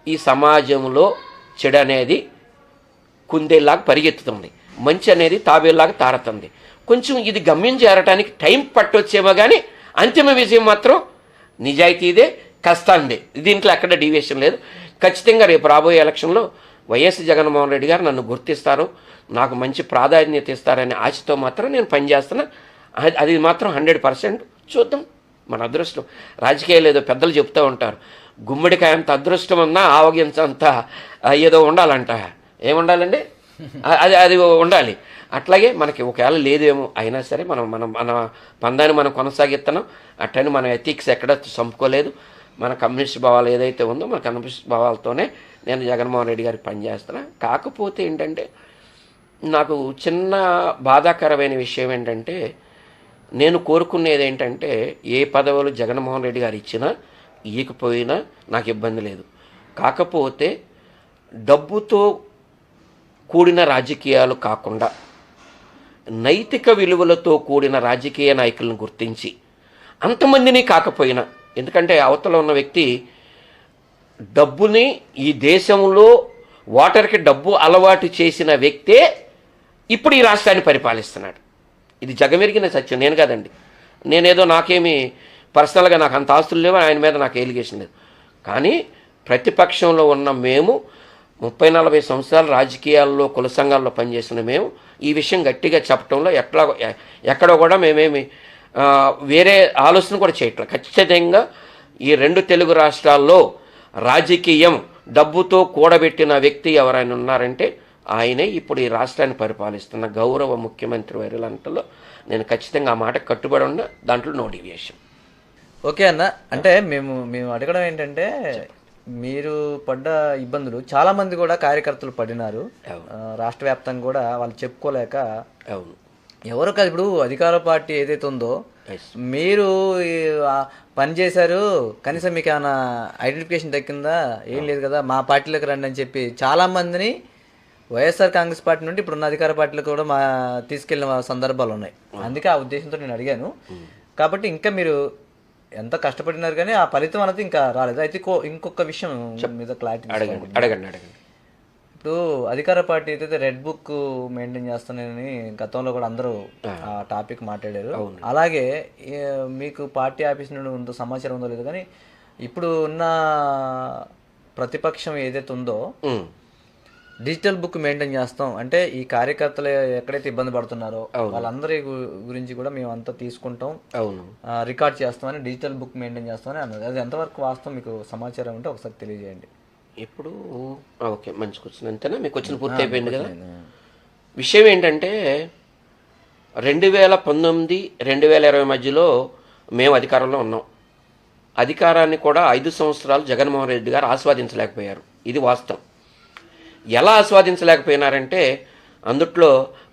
ఈ సమాజంలో చెడు అనేది కుందేలాగా పరిగెత్తుతుంది, మంచి అనేది తాబేలాగా తారుతుంది. కొంచెం ఇది గమ్యం చేరటానికి టైం పట్టొచ్చేమో కానీ అంతిమ విజయం మాత్రం నిజాయితీదే, కష్టాందే. దీంట్లో ఎక్కడ డీవియేషన్ లేదు. ఖచ్చితంగా రేపు రాబోయే ఎలక్షన్లో వైఎస్ జగన్మోహన్ రెడ్డి గారు నన్ను గుర్తిస్తారు, నాకు మంచి ప్రాధాన్యత ఇస్తారనే ఆశతో మాత్రం నేను పనిచేస్తున్నా. అది మాత్రం 100% చూద్దాం, మన అదృష్టం. రాజకీయాలు ఏదో పెద్దలు చెప్తూ ఉంటారు, గుమ్మడికాయ అంత అదృష్టం ఉన్నా ఆవగించంత ఏదో ఉండాలంట. ఏముండాలండి? అది ఉండాలి. అట్లాగే మనకి ఒకవేళ లేదేమో అయినా సరే మన పందాన్ని మనం కొనసాగిస్తున్నాం. అట్టని మన ఎథిక్స్ ఎక్కడ చంపుకోలేదు. మన కమ్యూనిస్ట్ భావాలు ఏదైతే ఉందో మన కమ్యూనిస్ట్ భావాలతోనే నేను జగన్మోహన్ రెడ్డి గారికి పనిచేస్తున్నా. కాకపోతే ఏంటంటే నాకు చిన్న బాధాకరమైన విషయం ఏంటంటే, నేను కోరుకునేది ఏంటంటే ఏ పదవులు జగన్మోహన్ రెడ్డి గారు ఇచ్చినా ఇవ్వకపోయినా నాకు ఇబ్బంది లేదు. కాకపోతే డబ్బుతో కూడిన రాజకీయాలు కాకుండా నైతిక విలువలతో కూడిన రాజకీయ నాయకులను గుర్తించి, అంతమందిని కాకపోయినా, ఎందుకంటే అవతల ఉన్న వ్యక్తి డబ్బుని ఈ దేశంలో ఓటర్కి డబ్బు అలవాటు చేసిన వ్యక్తే ఇప్పుడు ఈ రాష్ట్రాన్ని పరిపాలిస్తున్నాడు. ఇది జగమెరిగిన సత్యం, నేను కాదండి. నేనేదో నాకేమి పర్సనల్గా నాకు అంత ఆస్తులు లేవు, ఆయన మీద నాకు ఎలిగేషన్ లేదు. కానీ ప్రతిపక్షంలో ఉన్న మేము 30-40 సంవత్సరాలు రాజకీయాల్లో కుల సంఘాల్లో పనిచేసిన మేము ఈ విషయం గట్టిగా చెప్పడంలో ఎక్కడో కూడా మేమేమి వేరే ఆలోచన కూడా చేయట్లేదు. ఖచ్చితంగా ఈ 2 తెలుగు రాష్ట్రాల్లో రాజకీయం డబ్బుతో కూడబెట్టిన వ్యక్తి ఎవరైనా ఉన్నారంటే ఆయనే ఇప్పుడు ఈ రాష్ట్రాన్ని పరిపాలిస్తున్న గౌరవ ముఖ్యమంత్రి వర్యులంటలో నేను ఖచ్చితంగా ఆ మాట కట్టుబడి ఉన్న, దాంట్లో నో డీవియేషన్. ఓకే అన్న, అంటే మేము అడగడం ఏంటంటే మీరు పడ్డ ఇబ్బందులు చాలా మంది కూడా కార్యకర్తలు పడినారు. రాష్ట్ర వ్యాప్తంగా కూడా వాళ్ళు చెప్పుకోలేక, అవును, ఎవరు కాదు, ఇప్పుడు అధికార పార్టీ ఏదైతే ఉందో మీరు పని చేశారు, కనీసం మీకు ఏమైనా ఐడెంటిఫికేషన్ దక్కిందా? ఏం లేదు కదా, మా పార్టీలోకి రండి అని చెప్పి చాలా మందిని వైఎస్ఆర్ కాంగ్రెస్ పార్టీ నుండి ఇప్పుడున్న అధికార పార్టీలో కూడా తీసుకెళ్ళిన సందర్భాలు ఉన్నాయి. అందుకే ఆ ఉద్దేశంతో నేను అడిగాను. కాబట్టి ఇంకా మీరు ఎంత కష్టపడినారు కానీ ఆ ఫలితం అనేది ఇంకా రాలేదు. అయితే ఇంకొక విషయం మీద క్లారిటీ అడగండి. ఇప్పుడు అధికార పార్టీ అయితే రెడ్ బుక్ మెయింటైన్ చేస్తానని గతంలో కూడా అందరూ ఆ టాపిక్ మాట్లాడారు. అలాగే మీకు పార్టీ ఆఫీస్ నుండి ఉందో సమాచారం ఉందో లేదు కానీ ఇప్పుడు ఉన్న ప్రతిపక్షం ఏదైతే ఉందో డిజిటల్ బుక్ మెయింటైన్ చేస్తాం అంటే ఈ కార్యకర్తలు ఎక్కడైతే ఇబ్బంది పడుతున్నారో వాళ్ళందరి గురించి కూడా మేము అంతా తీసుకుంటాం, రికార్డ్ చేస్తామని డిజిటల్ బుక్ మెయింటైన్ చేస్తామని అన్నారు. అది ఎంతవరకు వాస్తవం మీకు సమాచారం ఉంటే ఒకసారి తెలియజేయండి. ఇప్పుడు ఓకే, మంచి క్వశ్చన్. అంతేనా? మీకు క్వశ్చన్ పూర్తి అయిపోయింది కదా. విషయం ఏంటంటే 2019, 2020 మధ్యలో మేము అధికారంలో ఉన్నాం. అధికారాన్ని కూడా 5 సంవత్సరాలు జగన్మోహన్ రెడ్డి గారు ఆస్వాదించలేకపోయారు. ఇది వాస్తవం. ఎలా ఆస్వాదించలేకపోయినారంటే అందుట్లో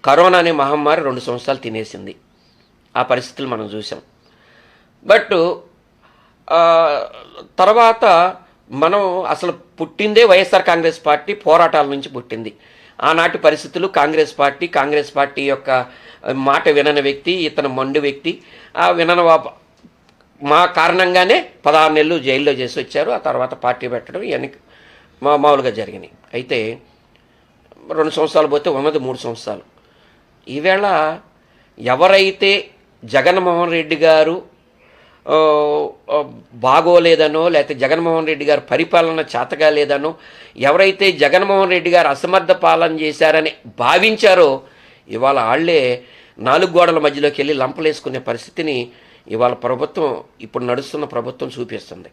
కరోనా అనే మహమ్మారి 2 సంవత్సరాలు తినేసింది. ఆ పరిస్థితులు మనం చూసాం. బట్ తర్వాత మనం అసలు పుట్టిందే వైఎస్ఆర్ కాంగ్రెస్ పార్టీ పోరాటాల నుంచి పుట్టింది. ఆనాటి పరిస్థితులు కాంగ్రెస్ పార్టీ యొక్క మాట వినని వ్యక్తి, ఇతను మొండి వ్యక్తి. ఆ మా కారణంగానే 16 నెలలు జైల్లో చేసి వచ్చారు. ఆ తర్వాత పార్టీ పెట్టడం ఇవన్నీ మామూలుగా జరిగినాయి. అయితే 2 సంవత్సరాలు పోతే ఉన్నది 3 సంవత్సరాలు. ఈవేళ ఎవరైతే జగన్మోహన్ రెడ్డి గారు బాగోలేదనో, లేకపోతే జగన్మోహన్ రెడ్డి గారు పరిపాలన చేతగా లేదనో, ఎవరైతే జగన్మోహన్ రెడ్డి గారు అసమర్థ పాలన చేశారని భావించారో, ఇవాళ వాళ్ళే 4 గోడల మధ్యలోకి వెళ్ళి లంపలేసుకునే పరిస్థితిని ఇవాళ ప్రభుత్వం, ఇప్పుడు నడుస్తున్న ప్రభుత్వం చూపిస్తుంది.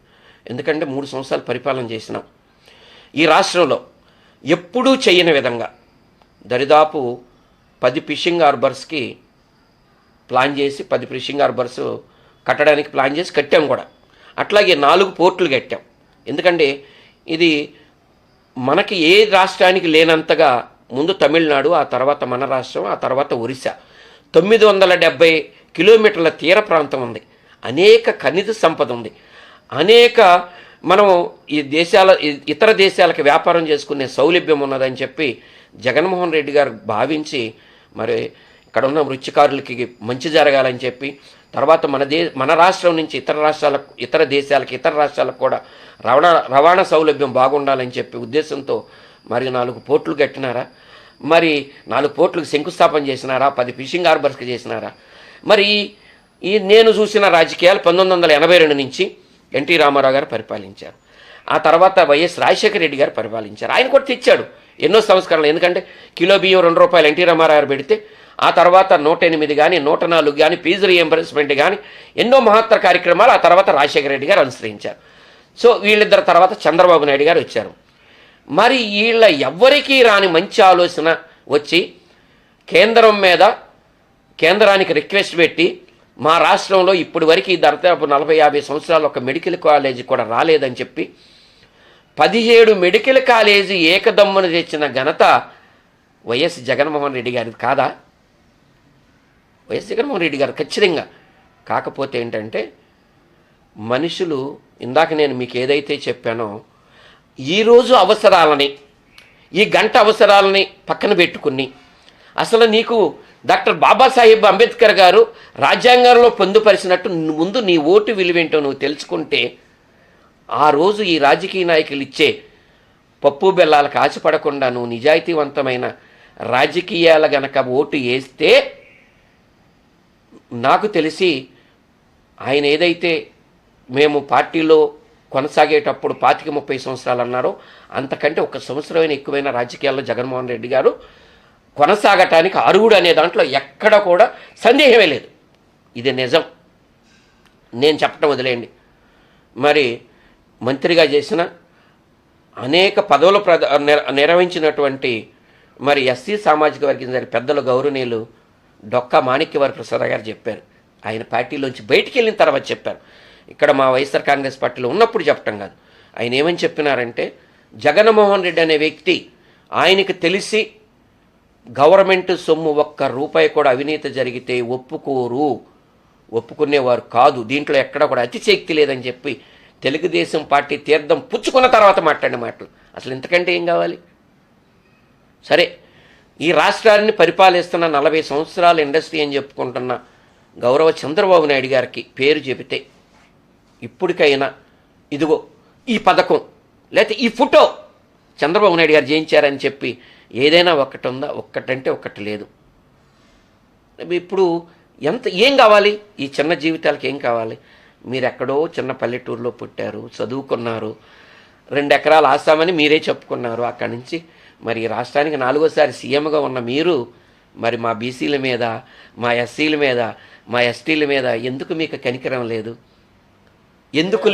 ఎందుకంటే 3 సంవత్సరాలు పరిపాలన చేసినాం. ఈ రాష్ట్రంలో ఎప్పుడూ చేయని విధంగా దరిదాపు 10 ఫిషింగ్ హార్బర్స్కి ప్లాన్ చేసి 10 ఫిషింగ్ హార్బర్స్ కట్టడానికి ప్లాన్ చేసి కట్టాం కూడా. అట్లాగే 4 పోర్టులు కట్టాం. ఎందుకంటే ఇది మనకి ఏ రాష్ట్రానికి లేనంతగా ముందు తమిళనాడు, ఆ తర్వాత మన రాష్ట్రం, ఆ తర్వాత ఒరిస్సా 970 కిలోమీటర్ల తీర ప్రాంతం ఉంది. అనేక ఖనిజ సంపద ఉంది. అనేక మనం ఇతర దేశాలకు వ్యాపారం చేసుకునే సౌలభ్యం ఉన్నదని చెప్పి జగన్మోహన్ రెడ్డి గారు భావించి, మరి ఇక్కడ ఉన్న మృత్యుకారులకి మంచి జరగాలని చెప్పి, తర్వాత మన రాష్ట్రం నుంచి ఇతర రాష్ట్రాలకు కూడా రవాణా సౌలభ్యం బాగుండాలని చెప్పి ఉద్దేశంతో మరి 4 పోర్టులు కట్టినారా, మరి 4 పోర్టులకు శంకుస్థాపన చేసినారా, 10 ఫిషింగ్ హార్బర్స్కి చేసినారా? మరి నేను చూసిన రాజకీయాలు 1982 నుంచి ఎన్టీ రామారావు గారు పరిపాలించారు. ఆ తర్వాత వైఎస్ రాజశేఖర రెడ్డి గారు పరిపాలించారు. ఆయన కూడా తెచ్చాడు ఎన్నో సంస్కరణలు. ఎందుకంటే కిలో బియ్యం 2 రూపాయలు ఎన్టీ రామారావు గారు పెడితే, ఆ తర్వాత 108 కానీ 104 కానీ ఫీజు రీఎంబర్స్మెంట్ కానీ ఎన్నో మహత్తర కార్యక్రమాలు ఆ తర్వాత రాజశేఖర రెడ్డి గారు అనుసరించారు. సో వీళ్ళిద్దరు తర్వాత చంద్రబాబు నాయుడు గారు వచ్చారు. మరి వీళ్ళ ఎవ్వరికీ రాని మంచి ఆలోచన వచ్చి కేంద్రానికి రిక్వెస్ట్ పెట్టి, మా రాష్ట్రంలో ఇప్పటి వరకు ఈ దాదాపు 40-50 సంవత్సరాలు ఒక మెడికల్ కాలేజీ కూడా రాలేదని చెప్పి 17 మెడికల్ కాలేజీ ఏకదమ్మును తెచ్చిన ఘనత వైఎస్ జగన్మోహన్ రెడ్డి గారిది కాదా? వైఎస్ జగన్మోహన్ రెడ్డి గారు ఖచ్చితంగా. కాకపోతే ఏంటంటే మనుషులు, ఇందాక నేను మీకు ఏదైతే చెప్పానో, ఈరోజు అవసరాలని, ఈ గంట అవసరాలని పక్కన పెట్టుకుని, అసలు నీకు డాక్టర్ బాబాసాహెబ్ అంబేద్కర్ గారు రాజ్యాంగంలో పొందుపరిచినట్టు ముందు నీ ఓటు విలువేంటో నువ్వు తెలుసుకుంటే, ఆ రోజు ఈ రాజకీయ నాయకులు ఇచ్చే పప్పు బెల్లాలకు ఆశపడకుండా నువ్వు నిజాయితీవంతమైన రాజకీయాల గనక ఓటు వేస్తే, నాకు తెలిసి ఆయన ఏదైతే మేము పార్టీలో కొనసాగేటప్పుడు 25-30 సంవత్సరాలు అన్నారో, అంతకంటే 1 సంవత్సరమైన ఎక్కువైన రాజకీయాల్లో జగన్మోహన్ రెడ్డి గారు కొనసాగటానికి అర్హుడు అనే దాంట్లో ఎక్కడ కూడా సందేహమే లేదు. ఇది నిజం. నేను చెప్పటం వదిలేయండి. మరి మంత్రిగా చేసిన అనేక పదవులు నిర్వహించినటువంటి మరి ఎస్సీ సామాజిక వర్గం పెద్దలు గౌరవనీయులు డొక్కా మాణిక్యవర ప్రసాద్ గారు చెప్పారు. ఆయన పార్టీలోంచి బయటికి వెళ్ళిన తర్వాత చెప్పారు. ఇక్కడ మా వైఎస్ఆర్ కాంగ్రెస్ పార్టీలో ఉన్నప్పుడు చెప్పటం కాదు. ఆయన ఏమని చెప్పినారంటే, జగన్మోహన్ రెడ్డి అనే వ్యక్తి, ఆయనకి తెలిసి గవర్నమెంట్ సొమ్ము 1 రూపాయి కూడా అవినీతి జరిగితే ఒప్పుకునేవారు కాదు, దీంట్లో ఎక్కడ కూడా అతిశక్తి లేదని చెప్పి తెలుగుదేశం పార్టీ తీర్థం పుచ్చుకున్న తర్వాత మాట్లాడిన మాటలు. అసలు ఇంతకంటే ఏం కావాలి? సరే, ఈ రాష్ట్రాన్ని పరిపాలిస్తున్న 40 సంవత్సరాల ఇండస్ట్రీ అని చెప్పుకుంటున్న గౌరవ చంద్రబాబు నాయుడు గారికి పేరు చెబితే, ఇప్పటికైనా ఇదిగో ఈ పథకం లేకపోతే ఈ ఫోటో చంద్రబాబు నాయుడు గారు చేయించారని చెప్పి ఏదైనా ఒకటి ఉందా? ఒక్కటంటే ఒక్కటి లేదు. ఇప్పుడు ఏం కావాలి? ఈ చిన్న జీవితాలకు ఏం కావాలి? మీరు ఎక్కడో చిన్న పల్లెటూరులో పుట్టారు, చదువుకున్నారు, 2 ఎకరాలు ఆసామని మీరే చెప్పుకున్నారు. అక్కడి నుంచి మరి రాష్ట్రానికి 4వసారి సీఎంగా ఉన్న మీరు, మరి మా బీసీల మీద, మా ఎస్సీల మీద, మా ఎస్టీల మీద ఎందుకు మీకు కనికరం లేదు? ఎందుకు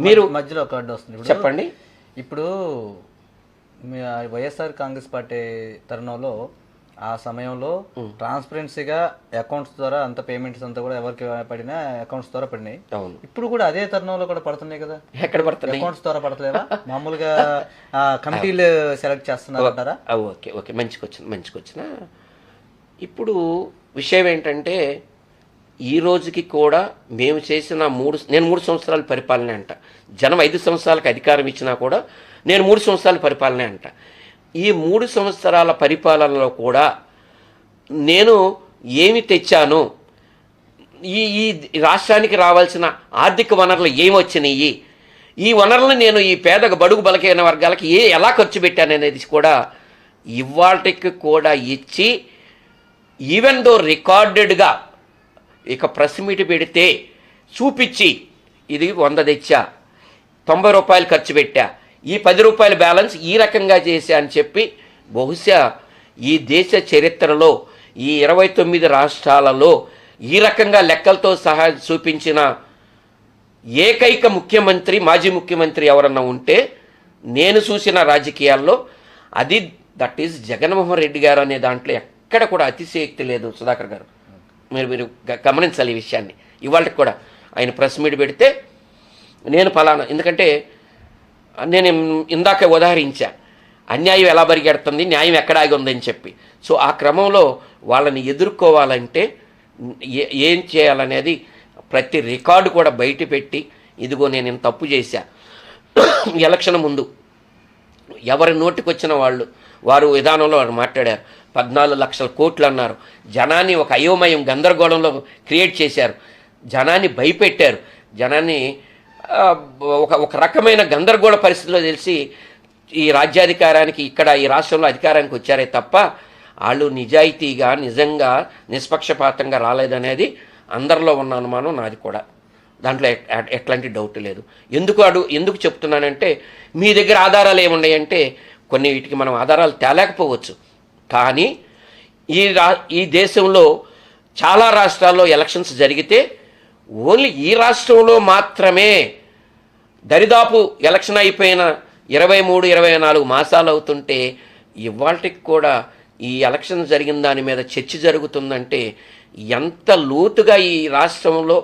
మీరు మధ్యలో ఒక అడ్డు వస్తుంది. చెప్పండి. ఇప్పుడు వైఎస్ఆర్ కాంగ్రెస్ పార్టీ తరుణంలో ఆ సమయంలో ట్రాన్స్పరెన్సీగా అకౌంట్స్ ద్వారా అంత పేమెంట్స్ అంతా కూడా ఎవరికి పడినా అకౌంట్స్ ద్వారా పడినాయి. ఇప్పుడు కూడా అదే తరుణంలో కూడా పడుతున్నాయి కదా. ఎక్కడ పడుతున్నాయి? అకౌంట్స్ ద్వారా పడతలేదా? మామూలుగా కమిటీలు సెలెక్ట్ చేస్తున్నారు అంటారా? ఓకే, మంచికొచ్చిన ఇప్పుడు విషయం ఏంటంటే, ఈ రోజుకి కూడా మేము చేసిన నేను 3 సంవత్సరాల పరిపాలన అంట. జనం 5 సంవత్సరాలకు అధికారం ఇచ్చినా కూడా నేను 3 సంవత్సరాల పరిపాలన అంట. ఈ 3 సంవత్సరాల పరిపాలనలో కూడా నేను ఏమి తెచ్చాను, ఈ ఈ రాష్ట్రానికి రావాల్సిన ఆర్థిక వనరులు ఏమొచ్చినాయి, ఈ వనరులను నేను ఈ పేద బడుగు బలకైన వర్గాలకి ఎలా ఖర్చు పెట్టాను అనేది కూడా ఇవాళకి కూడా ఇచ్చి, ఈవెన్ దో రికార్డెడ్గా ఇక ప్రెస్ మీట్ పెడితే చూపించి ఇది 100 తెచ్చా, 90 రూపాయలు ఖర్చు పెట్టా, ఈ 10 రూపాయల బ్యాలెన్స్ ఈ రకంగా చేశా అని చెప్పి బహుశా ఈ దేశ చరిత్రలో ఈ 29 రాష్ట్రాలలో ఈ రకంగా లెక్కలతో సహా చూపించిన ఏకైక ముఖ్యమంత్రి, మాజీ ముఖ్యమంత్రి ఎవరన్నా ఉంటే నేను చూసిన రాజకీయాల్లో అది దట్ ఈజ్ జగన్మోహన్ రెడ్డి గారు అనే దాంట్లో ఎక్కడ కూడా అతిశయోక్తి లేదు. సుధాకర్ గారు, మీరు గమనించాలి ఈ విషయాన్ని. ఇవాళకి కూడా ఆయన ప్రెస్ మీట్ పెడితే నేను ఫలానా, ఎందుకంటే నేను ఇందాక ఉదాహరించా అన్యాయం ఎలా పరిగెడుతుంది, న్యాయం ఎక్కడ ఆగి ఉందని చెప్పి. సో ఆ క్రమంలో వాళ్ళని ఎదుర్కోవాలంటే ఏం చేయాలనేది ప్రతి రికార్డు కూడా బయట పెట్టి, ఇదిగో నేను ఇంత తప్పు చేశా, ఎలక్షన్ ముందు ఎవరి నోటికి వచ్చిన వారు విధానంలో వారు మాట్లాడారు. 14 లక్షల కోట్లు అన్నారు. జనాన్ని ఒక అయోమయం గందరగోళంలో క్రియేట్ చేశారు, జనాన్ని భయపెట్టారు, జనాన్ని ఒక రకమైన గందరగోళ పరిస్థితిలో తెలిసి ఈ రాజ్యాధికారానికి ఇక్కడ ఈ రాష్ట్రంలో అధికారానికి వచ్చారే తప్ప వాళ్ళు నిజాయితీగా నిజంగా నిష్పక్షపాతంగా రాలేదనేది అందరిలో ఉన్న అనుమానం నాది కూడా. దాంట్లో ఎట్లాంటి డౌట్ లేదు. ఎందుకు చెప్తున్నానంటే మీ దగ్గర ఆధారాలు ఏమున్నాయంటే కొన్ని వీటికి మనం ఆధారాలు తేలేకపోవచ్చు, కానీ ఈ దేశంలో చాలా రాష్ట్రాల్లో ఎలక్షన్స్ జరిగితే ఓన్లీ ఈ రాష్ట్రంలో మాత్రమే దరిదాపు ఎలక్షన్ అయిపోయిన 23-24 మాసాలు అవుతుంటే ఇవాళకి కూడా ఈ ఎలక్షన్ జరిగిన దాని మీద చర్చ జరుగుతుందంటే ఎంత లోతుగా ఈ రాష్ట్రంలో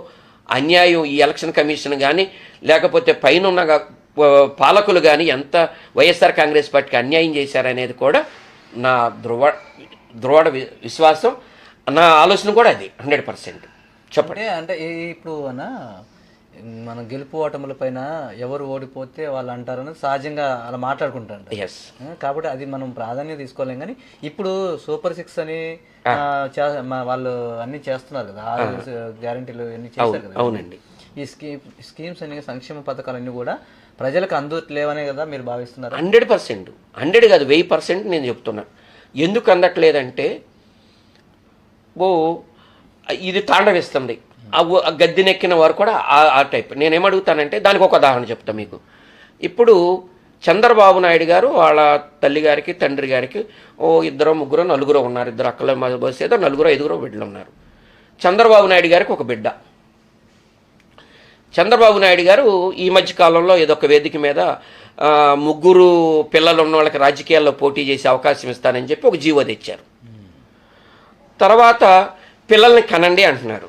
అన్యాయం ఈ ఎలక్షన్ కమిషన్ కానీ లేకపోతే పైన ఉన్న పాలకులు కానీ ఎంత వైఎస్ఆర్ కాంగ్రెస్ పార్టీకి అన్యాయం చేశారనేది కూడా నా దృఢ విశ్వాసం, నా ఆలోచన కూడా అది 100%. చెప్పండి. అంటే ఇప్పుడు మన గెలుపు ఓటముల పైన ఎవరు ఓడిపోతే వాళ్ళు అంటారని సహజంగా అలా మాట్లాడుకుంటారు. ఎస్, కాబట్టి అది మనం ప్రాధాన్యత తీసుకోలేం. కానీ ఇప్పుడు సూపర్ 6 అని వాళ్ళు అన్ని చేస్తున్నారు కదా, 6 గ్యారంటీలు అన్ని చేస్తారు కదా. అవునండి. ఈ స్కీమ్స్ అన్ని సంక్షేమ పథకాలన్నీ కూడా ప్రజలకు అందట్లేవనే కదా మీరు భావిస్తున్నారు? 100%, 100 కాదు 1000% నేను చెప్తున్నా. ఎందుకు అందట్లేదంటే ఇది తాండవిస్తుంది. ఆ గద్దెనెక్కిన వారు కూడా ఆ టైప్. నేనేమడుగుతానంటే దానికి ఒక ఉదాహరణ చెప్తా మీకు. ఇప్పుడు చంద్రబాబు నాయుడు గారు వాళ్ళ తల్లి గారికి తండ్రి గారికి 2, 3, 4 ఉన్నారు. 2 అక్కల బస్ ఏదో 4, 5 బిడ్డలు ఉన్నారు. చంద్రబాబు నాయుడు గారికి ఒక బిడ్డ. చంద్రబాబు నాయుడు గారు ఈ మధ్య కాలంలో ఏదో ఒక వేదిక మీద 3 పిల్లలు ఉన్న వాళ్ళకి రాజకీయాల్లో పోటీ చేసే అవకాశం ఇస్తానని చెప్పి ఒక జీవో తెచ్చారు. తర్వాత పిల్లల్ని కనండి అంటున్నారు.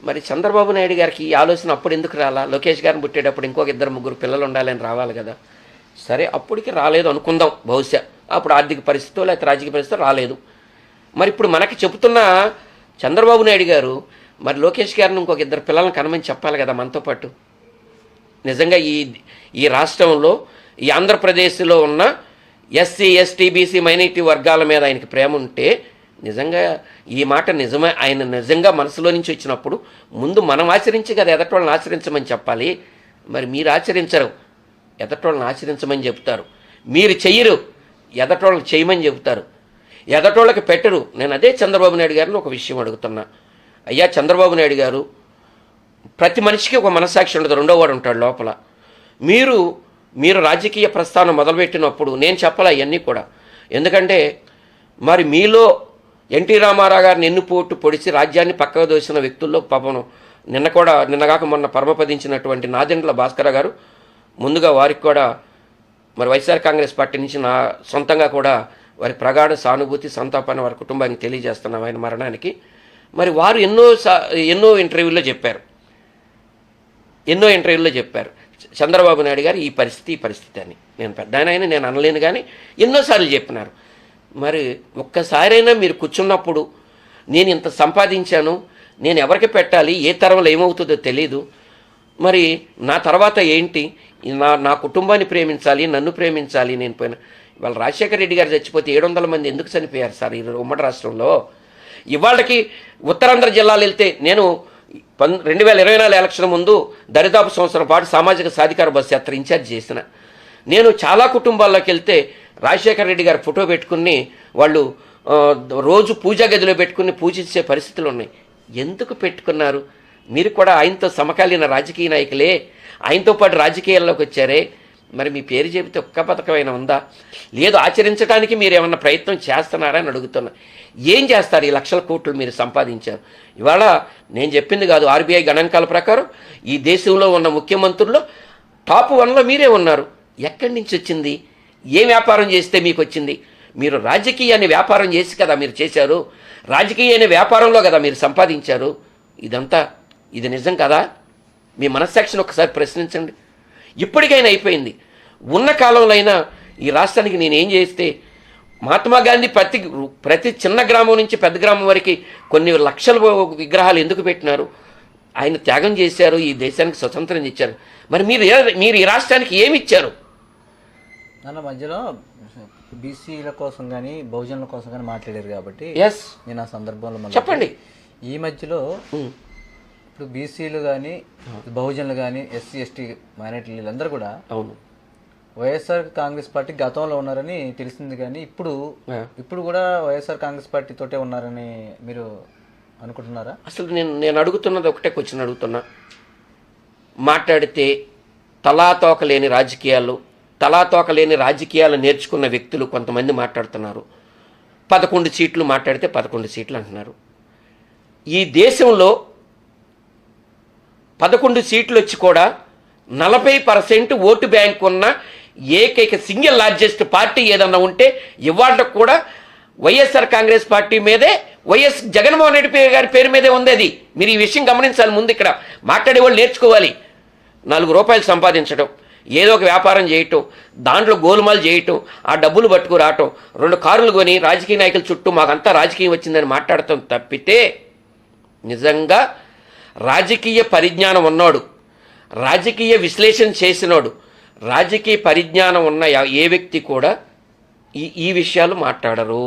మరి చంద్రబాబు నాయుడు గారికి ఈ ఆలోచన అప్పుడు ఎందుకు రాలా? లోకేష్ గారిని పుట్టేటప్పుడు ఇంకొక 2, 3 పిల్లలు ఉండాలని రావాలి కదా. సరే, అప్పటికి రాలేదు అనుకుందాం. బహుశా అప్పుడు ఆర్థిక పరిస్థితి లేకపోతే రాజకీయ పరిస్థితి రాలేదు. మరి ఇప్పుడు మనకి చెబుతున్న చంద్రబాబు నాయుడు గారు మరి లోకేష్ గారిని ఇంకొక 2 పిల్లలను కనమని చెప్పాలి కదా మనతో పాటు. నిజంగా ఈ రాష్ట్రంలో ఈ ఆంధ్రప్రదేశ్లో ఉన్న ఎస్సీ, ఎస్టీ, బీసీ మైనారిటీ వర్గాల మీద ఆయనకి ప్రేమ ఉంటే నిజంగా ఈ మాట నిజమే, ఆయన నిజంగా మనసులో నుంచి వచ్చినప్పుడు ముందు మనం ఆచరించి కదా ఎదటోళ్ళని ఆచరించమని చెప్పాలి. మరి మీరు ఆచరించరు, ఎదటోళ్ళని ఆచరించమని చెప్తారు. మీరు చెయ్యరు, ఎదటోళ్ళకి చేయమని చెబుతారు. ఎదటోళ్ళకి పెట్టరు. నేను అదే చంద్రబాబు నాయుడు గారిని ఒక విషయం అడుగుతున్నా. అయ్యా చంద్రబాబు నాయుడు గారు, ప్రతి మనిషికి ఒక మనస్సాక్షి ఉండదు, రెండో వాడు ఉంటాడు లోపల. మీరు రాజకీయ ప్రస్థానం మొదలుపెట్టినప్పుడు నేను చెప్పాలి అవన్నీ కూడా. ఎందుకంటే మరి మీలో ఎన్టీ రామారావు గారిని ఎన్నుపోటు పొడిచి రాజ్యాన్ని పక్కకు దోసిన వ్యక్తుల్లో పాపం నిన్నగాక మొన్న పరమపదించినటువంటి నాదెండ్ల భాస్కర గారు ముందుగా వారికి కూడా మరి వైఎస్ఆర్ కాంగ్రెస్ పార్టీ నుంచి నా సొంతంగా కూడా వారి ప్రగాఢ సానుభూతి, సంతాపాన్ని వారి కుటుంబానికి తెలియజేస్తున్నాం ఆయన మరణానికి. మరి వారు ఎన్నో ఇంటర్వ్యూల్లో చెప్పారు చంద్రబాబు నాయుడు గారు ఈ పరిస్థితి అని. నేను పెద్ద ఆయన నేను అనలేను, కానీ ఎన్నోసార్లు చెప్పినారు. మరి ఒక్కసారైనా మీరు కూర్చున్నప్పుడు నేను ఇంత సంపాదించాను, నేను ఎవరికి పెట్టాలి, ఏ తరంలో ఏమవుతుందో తెలీదు, మరి నా తర్వాత ఏంటి, నా కుటుంబాన్ని ప్రేమించాలి, నన్ను ప్రేమించాలి, నేను పోయిన వాళ్ళ రాజశేఖర రెడ్డి గారు చచ్చిపోతే 700 మంది ఎందుకు చనిపోయారు సార్ ఈ ఉమ్మడి రాష్ట్రంలో? ఇవాళకి ఉత్తరాంధ్ర జిల్లాలు వెళ్తే నేను 2024 ఎలక్షన్ ముందు దరిదాపు సంవత్సరం పాటు సామాజిక సాధికార బస్సు యాత్ర ఇన్ఛార్జ్ చేసిన. నేను చాలా కుటుంబాల్లోకి వెళ్తే రాజశేఖర రెడ్డి గారు ఫోటో పెట్టుకుని వాళ్ళు రోజు పూజా గదిలో పెట్టుకుని పూజించే పరిస్థితులు ఉన్నాయి. ఎందుకు పెట్టుకున్నారు? మీరు కూడా ఆయనతో సమకాలీన రాజకీయ నాయకులే, ఆయనతో పాటు రాజకీయాల్లోకి వచ్చారే, మరి మీ పేరు చెబితే ఒక్క పథకమైనా ఉందా? లేదు ఆచరించడానికి మీరు ఏమన్నా ప్రయత్నం చేస్తున్నారా అని అడుగుతున్నా. ఏం చేస్తారు? ఈ లక్షల కోట్లు మీరు సంపాదించారు. ఇవాళ నేను చెప్పింది కాదు, ఆర్బీఐ గణాంకాల ప్రకారం ఈ దేశంలో ఉన్న ముఖ్యమంత్రుల్లో టాప్ 1లో మీరే ఉన్నారు. ఎక్కడి నుంచి వచ్చింది? ఏ వ్యాపారం చేస్తే మీకు వచ్చింది? మీరు రాజకీయాన్ని వ్యాపారం చేసి కదా మీరు చేశారు, రాజకీయాన్ని వ్యాపారంలో కదా మీరు సంపాదించారు. ఇది నిజం కదా? మీ మనస్సాక్షిని ఒకసారి ప్రశ్నించండి. ఇప్పటికైనా అయిపోయింది. ఉన్న కాలంలో అయినా ఈ రాష్ట్రానికి నేనేం చేస్తే, మహాత్మా గాంధీ ప్రతి చిన్న గ్రామం నుంచి పెద్ద గ్రామం వరకు కొన్ని లక్షల విగ్రహాలు ఎందుకు పెట్టినారు? ఆయన త్యాగం చేశారు, ఈ దేశానికి స్వతంత్రం ఇచ్చారు. మరి మీరు ఈ రాష్ట్రానికి ఏమి ఇచ్చారు? నన్న మధ్యలో బీసీల కోసం కానీ బహుజనుల కోసం కానీ మాట్లాడారు కాబట్టి నేను ఆ సందర్భంలో చెప్పండి. ఈ మధ్యలో ఇప్పుడు బీసీలు కానీ బహుజనులు కానీ ఎస్సీ ఎస్టీ మైనారిటీలు అందరూ కూడా అవును వైఎస్ఆర్ కాంగ్రెస్ పార్టీ గతంలో ఉన్నారని తెలిసింది, కానీ ఇప్పుడు కూడా వైఎస్ఆర్ కాంగ్రెస్ పార్టీ తోటే ఉన్నారని మీరు అనుకుంటున్నారా? అసలు నేను అడుగుతున్నది ఒకటే క్వశ్చన్ అడుగుతున్నా. మాట్లాడితే తలాతోక లేని రాజకీయాలు నేర్చుకున్న వ్యక్తులు కొంతమంది మాట్లాడుతున్నారు. 11 సీట్లు మాట్లాడితే 11 సీట్లు అంటున్నారు. ఈ దేశంలో 11 సీట్లు వచ్చి కూడా 40% ఓటు బ్యాంక్ ఉన్న ఏకైక సింగిల్ లార్జెస్ట్ పార్టీ ఏదన్నా ఉంటే ఇవాళ కూడా వైఎస్ఆర్ కాంగ్రెస్ పార్టీ మీదే, వైఎస్ జగన్మోహన్ రెడ్డి గారి పేరు మీదే ఉంది. అది మీరు ఈ విషయం గమనించాలి. ముందు ఇక్కడ మాట్లాడేవాళ్ళు నేర్చుకోవాలి. 4 రూపాయలు సంపాదించడం, ఏదో ఒక వ్యాపారం చేయటం, దాంట్లో గోలుమాలు చేయటం, ఆ డబ్బులు పట్టుకు రావటం, 2 కార్లు కొని రాజకీయ నాయకుల చుట్టూ మాకంతా రాజకీయం వచ్చిందని మాట్లాడటం తప్పితే, నిజంగా రాజకీయ పరిజ్ఞానం ఉన్నోడు, రాజకీయ విశ్లేషణ చేసినోడు, రాజకీయ పరిజ్ఞానం ఉన్న ఏ వ్యక్తి కూడా ఈ విషయాలు మాట్లాడరు.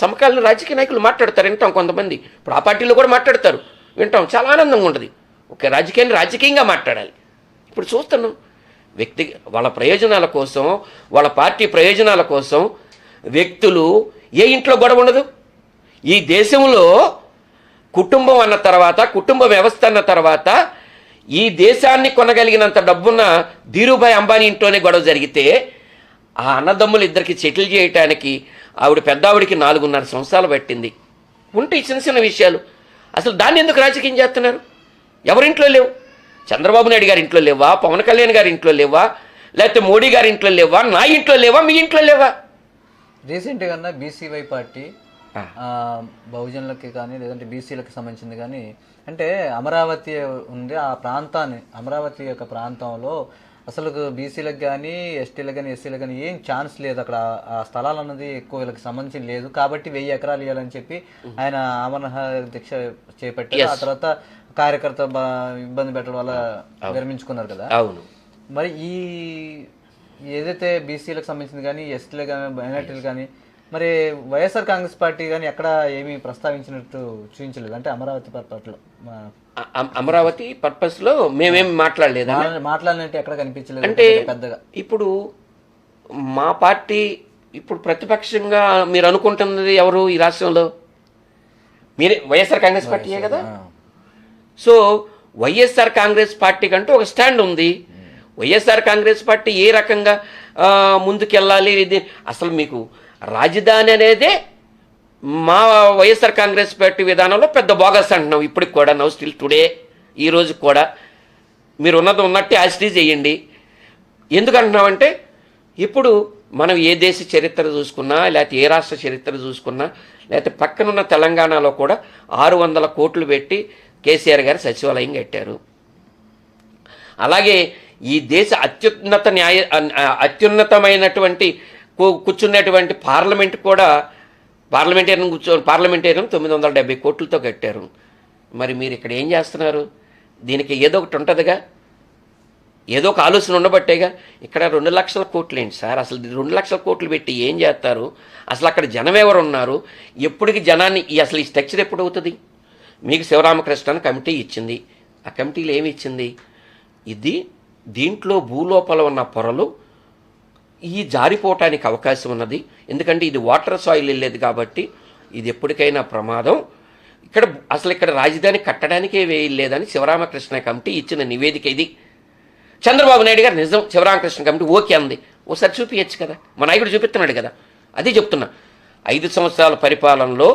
సమకాలీన రాజకీయ నాయకులు మాట్లాడతారు, వింటాం. కొంతమంది ఇప్పుడు ఆ పార్టీలో కూడా మాట్లాడతారు, వింటాం. చాలా ఆనందంగా ఉంటుంది. ఒక రాజకీయాన్ని రాజకీయంగా మాట్లాడాలి. ఇప్పుడు చూస్తున్నాం వాళ్ళ ప్రయోజనాల కోసం, వాళ్ళ పార్టీ ప్రయోజనాల కోసం వ్యక్తులు ఏ ఇంట్లో గొడవ ఉండదు. ఈ దేశంలో కుటుంబం అన్న తర్వాత, కుటుంబ వ్యవస్థ అన్న తర్వాత ఈ దేశాన్ని కొనగలిగినంత డబ్బున్న ధీరుభాయ్ అంబానీ ఇంట్లోనే గొడవ జరిగితే ఆ అన్నదమ్ములు ఇద్దరికి సెటిల్ చేయటానికి ఆవిడ పెద్ద ఆవిడికి 4.5 సంవత్సరాలు పట్టింది. ఉంటే చిన్న చిన్న విషయాలు. అసలు దాన్ని ఎందుకు రాజకీయం చేస్తున్నారు? ఎవరింట్లో లేవు? చంద్రబాబు నాయుడు గారి ఇంట్లో లేవా? పవన్ కళ్యాణ్ గారి ఇంట్లో లేవా? లేకపోతే మోడీ గారి ఇంట్లో లేవా? నా ఇంట్లో లేవా? మీ ఇంట్లో లేవా? రీసెంట్గా బీసీవై పార్టీ బహుజనులకి కానీ లేదంటే బీసీలకు సంబంధించింది కానీ, అంటే అమరావతి ఉంది, ఆ ప్రాంతాన్ని, అమరావతి యొక్క ప్రాంతంలో అసలు బీసీలకు కానీ ఎస్టీలకు కానీ ఎస్సీలకు కానీ ఏం ఛాన్స్ లేదు. అక్కడ ఆ స్థలాలు అన్నది ఎక్కువ వీళ్ళకి సంబంధించి లేదు కాబట్టి 1000 ఎకరాలు ఇవ్వాలని చెప్పి ఆయన ఆమరణ దీక్ష చేపట్టారు. ఆ తర్వాత కార్యకర్త ఇబ్బంది పెట్టడం వల్ల విరమించుకున్నారు కదా. అవును. మరి ఈ ఏదైతే బీసీలకు సంబంధించింది కానీ ఎస్టీలకు కానీ మైనార్టీలు కానీ మరి వైఎస్ఆర్ కాంగ్రెస్ పార్టీ కానీ ఎక్కడ ఏమీ ప్రస్తావించినట్టు చూపించలేదు. అంటే అమరావతి పర్పస్లో మేమేమి మాట్లాడలేదు. మాట్లాడినట్టు ఎక్కడ కనిపించలేదు. అంటే పెద్దగా ఇప్పుడు మా పార్టీ ఇప్పుడు ప్రతిపక్షంగా మీరు అనుకుంటున్నది ఎవరు ఈ రాష్ట్రంలో? మీరే వైఎస్ఆర్ కాంగ్రెస్ పార్టీయే కదా. సో వైఎస్ఆర్ కాంగ్రెస్ పార్టీ కంటూ ఒక స్టాండ్ ఉంది. వైఎస్ఆర్ కాంగ్రెస్ పార్టీ ఏ రకంగా ముందుకెళ్ళాలి, ఇది అసలు మీకు రాజధాని అనేదే మా వైఎస్ఆర్ కాంగ్రెస్ పార్టీ విధానంలో పెద్ద బోగస్ అంటున్నాం. ఇప్పటికి కూడా నౌ స్టిల్ టుడే, ఈరోజు కూడా మీరు ఉన్నది ఉన్నట్టే యాసిటీ చేయండి. ఎందుకంటున్నామంటే ఇప్పుడు మనం ఏ దేశ చరిత్ర చూసుకున్నా, లేకపోతే ఏ రాష్ట్ర చరిత్ర చూసుకున్నా, లేకపోతే పక్కనున్న తెలంగాణలో కూడా 600 కోట్లు పెట్టి కేసీఆర్ గారు సచివాలయం కట్టారు. అలాగే ఈ దేశ అత్యున్నతమైనటువంటి కూర్చున్నటువంటి పార్లమెంట్ కూడా పార్లమెంటేరియం 970 కోట్లతో కట్టారు. మరి మీరు ఇక్కడ ఏం చేస్తున్నారు? దీనికి ఏదో ఒకటి ఉంటుందిగా. ఏదో ఒక ఆలోచన ఉండబట్టేగా. ఇక్కడ 2,00,000 కోట్లు ఏంటి సార్? అసలు 2,00,000 కోట్లు పెట్టి ఏం చేస్తారు? అసలు అక్కడ జనం ఎవరు ఉన్నారు? ఎప్పటికి జనాన్ని అసలు ఈ స్ట్రక్చర్ ఎప్పుడు అవుతుంది? మీకు శివరామకృష్ణ అని కమిటీ ఇచ్చింది. ఆ కమిటీలో ఏమి ఇచ్చింది? దీంట్లో భూలోపల ఉన్న పొరలు ఈ జారిపోవటానికి అవకాశం ఉన్నది. ఎందుకంటే ఇది వాటర్ సాయిల్ వెళ్ళేది కాబట్టి ఇది ఎప్పటికైనా ప్రమాదం. ఇక్కడ రాజధాని కట్టడానికే వేయలేదని శివరామకృష్ణ కమిటీ ఇచ్చిన నివేదిక ఇది. చంద్రబాబు నాయుడు గారు నిజం శివరామకృష్ణ కమిటీ ఓకే అంది. ఒకసారి చూపించచ్చు కదా, మా నాయకుడు చూపిస్తున్నాడు కదా. అదే చెప్తున్నా, 5 సంవత్సరాల పరిపాలనలో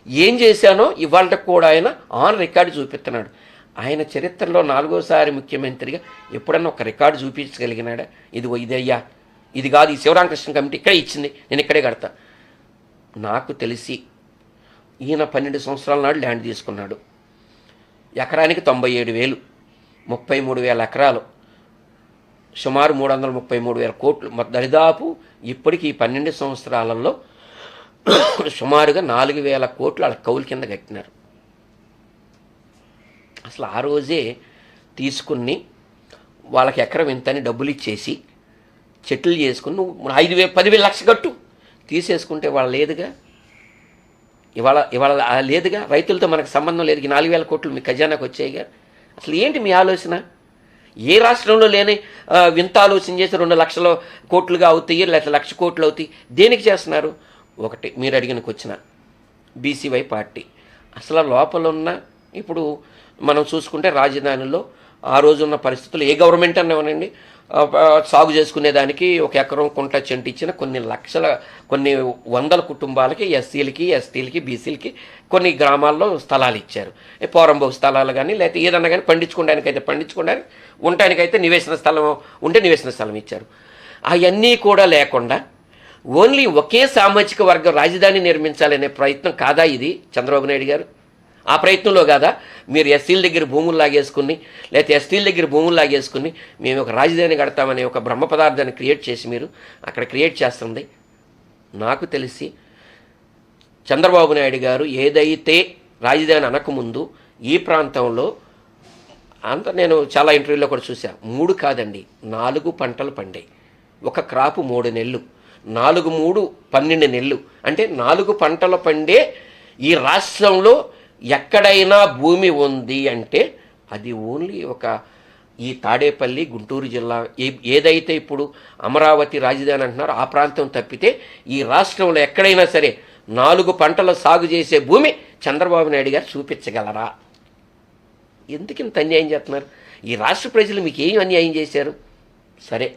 ఏం చేశానో ఇవాళ కూడా ఆయన ఆన్ రికార్డు చూపిస్తున్నాడు. ఆయన చరిత్రలో 4వసారి ముఖ్యమంత్రిగా ఎప్పుడన్నా ఒక రికార్డు చూపించగలిగినాడా? ఇదయ్యా, ఇది కాదు, ఈ శివరామకృష్ణ కమిటీ ఇక్కడే ఇచ్చింది, నేను ఇక్కడే కడతా. నాకు తెలిసి ఈయన 12 సంవత్సరాల నాడు ల్యాండ్ తీసుకున్నాడు. ఎకరానికి 97,000, 33,000 ఎకరాలు, సుమారు 333,000 కోట్లు. దరిదాపు ఇప్పటికి ఈ 12 సంవత్సరాలలో సుమారుగా 4,000 కోట్లు వాళ్ళ కౌలు కింద కట్టినారు. అసలు ఆ రోజే తీసుకుని వాళ్ళకి ఎకరం ఇంతని డబ్బులు ఇచ్చేసి చెట్లు చేసుకుని నువ్వు 5,000 10,000 లక్షలు కట్టు తీసేసుకుంటే వాళ్ళు లేదుగా. ఇవాళ లేదుగా. రైతులతో మనకు సంబంధం లేదు. 4,000 కోట్లు మీ ఖజానాకు వచ్చాయిగా. అసలు ఏంటి మీ ఆలోచన? ఏ రాష్ట్రంలో లేని వింత ఆలోచన చేసి 2,00,000 కోట్లుగా అవుతాయి, లేకపోతే 1,00,000 కోట్లు అవుతాయి. దేనికి చేస్తున్నారు? ఒకటి, మీరు అడిగిన క్వశ్చన్, బీసీవై పార్టీ. అసలు లోపల ఉన్న ఇప్పుడు మనం చూసుకుంటే రాజధానిలో ఆ రోజున్న పరిస్థితులు ఏ గవర్నమెంట్ అన్నామనండి, సాగు చేసుకునేదానికి ఒక ఎకరం కుంట చెంటు ఇచ్చిన కొన్ని వందల కుటుంబాలకి, ఎస్సీలకి, ఎస్టీలకి, బీసీలకి కొన్ని గ్రామాల్లో స్థలాలు ఇచ్చారు. పోరంబోకు స్థలాలు కానీ లేకపోతే ఏదన్నా కానీ పండించుకోవడానికి ఉండటానికైతే నివేశన స్థలం ఉంటే నివేశన స్థలం ఇచ్చారు. అవన్నీ కూడా లేకుండా ఓన్లీ ఒకే సామాజిక వర్గం రాజధాని నిర్మించాలనే ప్రయత్నం కాదా ఇది చంద్రబాబు నాయుడు గారు? ఆ ప్రయత్నంలో కాదా మీరు ఎస్సీల దగ్గర భూములు లాగేసుకుని లేకపోతే ఎస్టీల దగ్గర భూములు లాగేసుకుని మేము ఒక రాజధాని కడతామనే ఒక బ్రహ్మ పదార్థాన్ని క్రియేట్ చేసి మీరు అక్కడ క్రియేట్ చేస్తుంది? నాకు తెలిసి చంద్రబాబు నాయుడు గారు ఏదైతే రాజధాని అనకముందు ఈ ప్రాంతంలో నేను చాలా ఇంటర్వ్యూలో కూడా చూశాను, 3 కాదండి 4 పంటలు పండాయి. ఒక క్రాపు 3 నెలలు, 4 3 12 నెలలు, అంటే 4 పంటలు పండే ఈ రాష్ట్రంలో ఎక్కడైనా భూమి ఉంది అంటే అది ఓన్లీ ఈ తాడేపల్లి గుంటూరు జిల్లా ఏదైతే ఇప్పుడు అమరావతి రాజధాని అంటున్నారో ఆ ప్రాంతం తప్పితే ఈ రాష్ట్రంలో ఎక్కడైనా సరే 4 పంటలు సాగు చేసే భూమి చంద్రబాబు నాయుడు గారు చూపించగలరా? ఎందుకు ఇంత అన్యాయం చేస్తున్నారు? ఈ రాష్ట్ర ప్రజలు మీకు ఏం అన్యాయం చేశారు? సరే,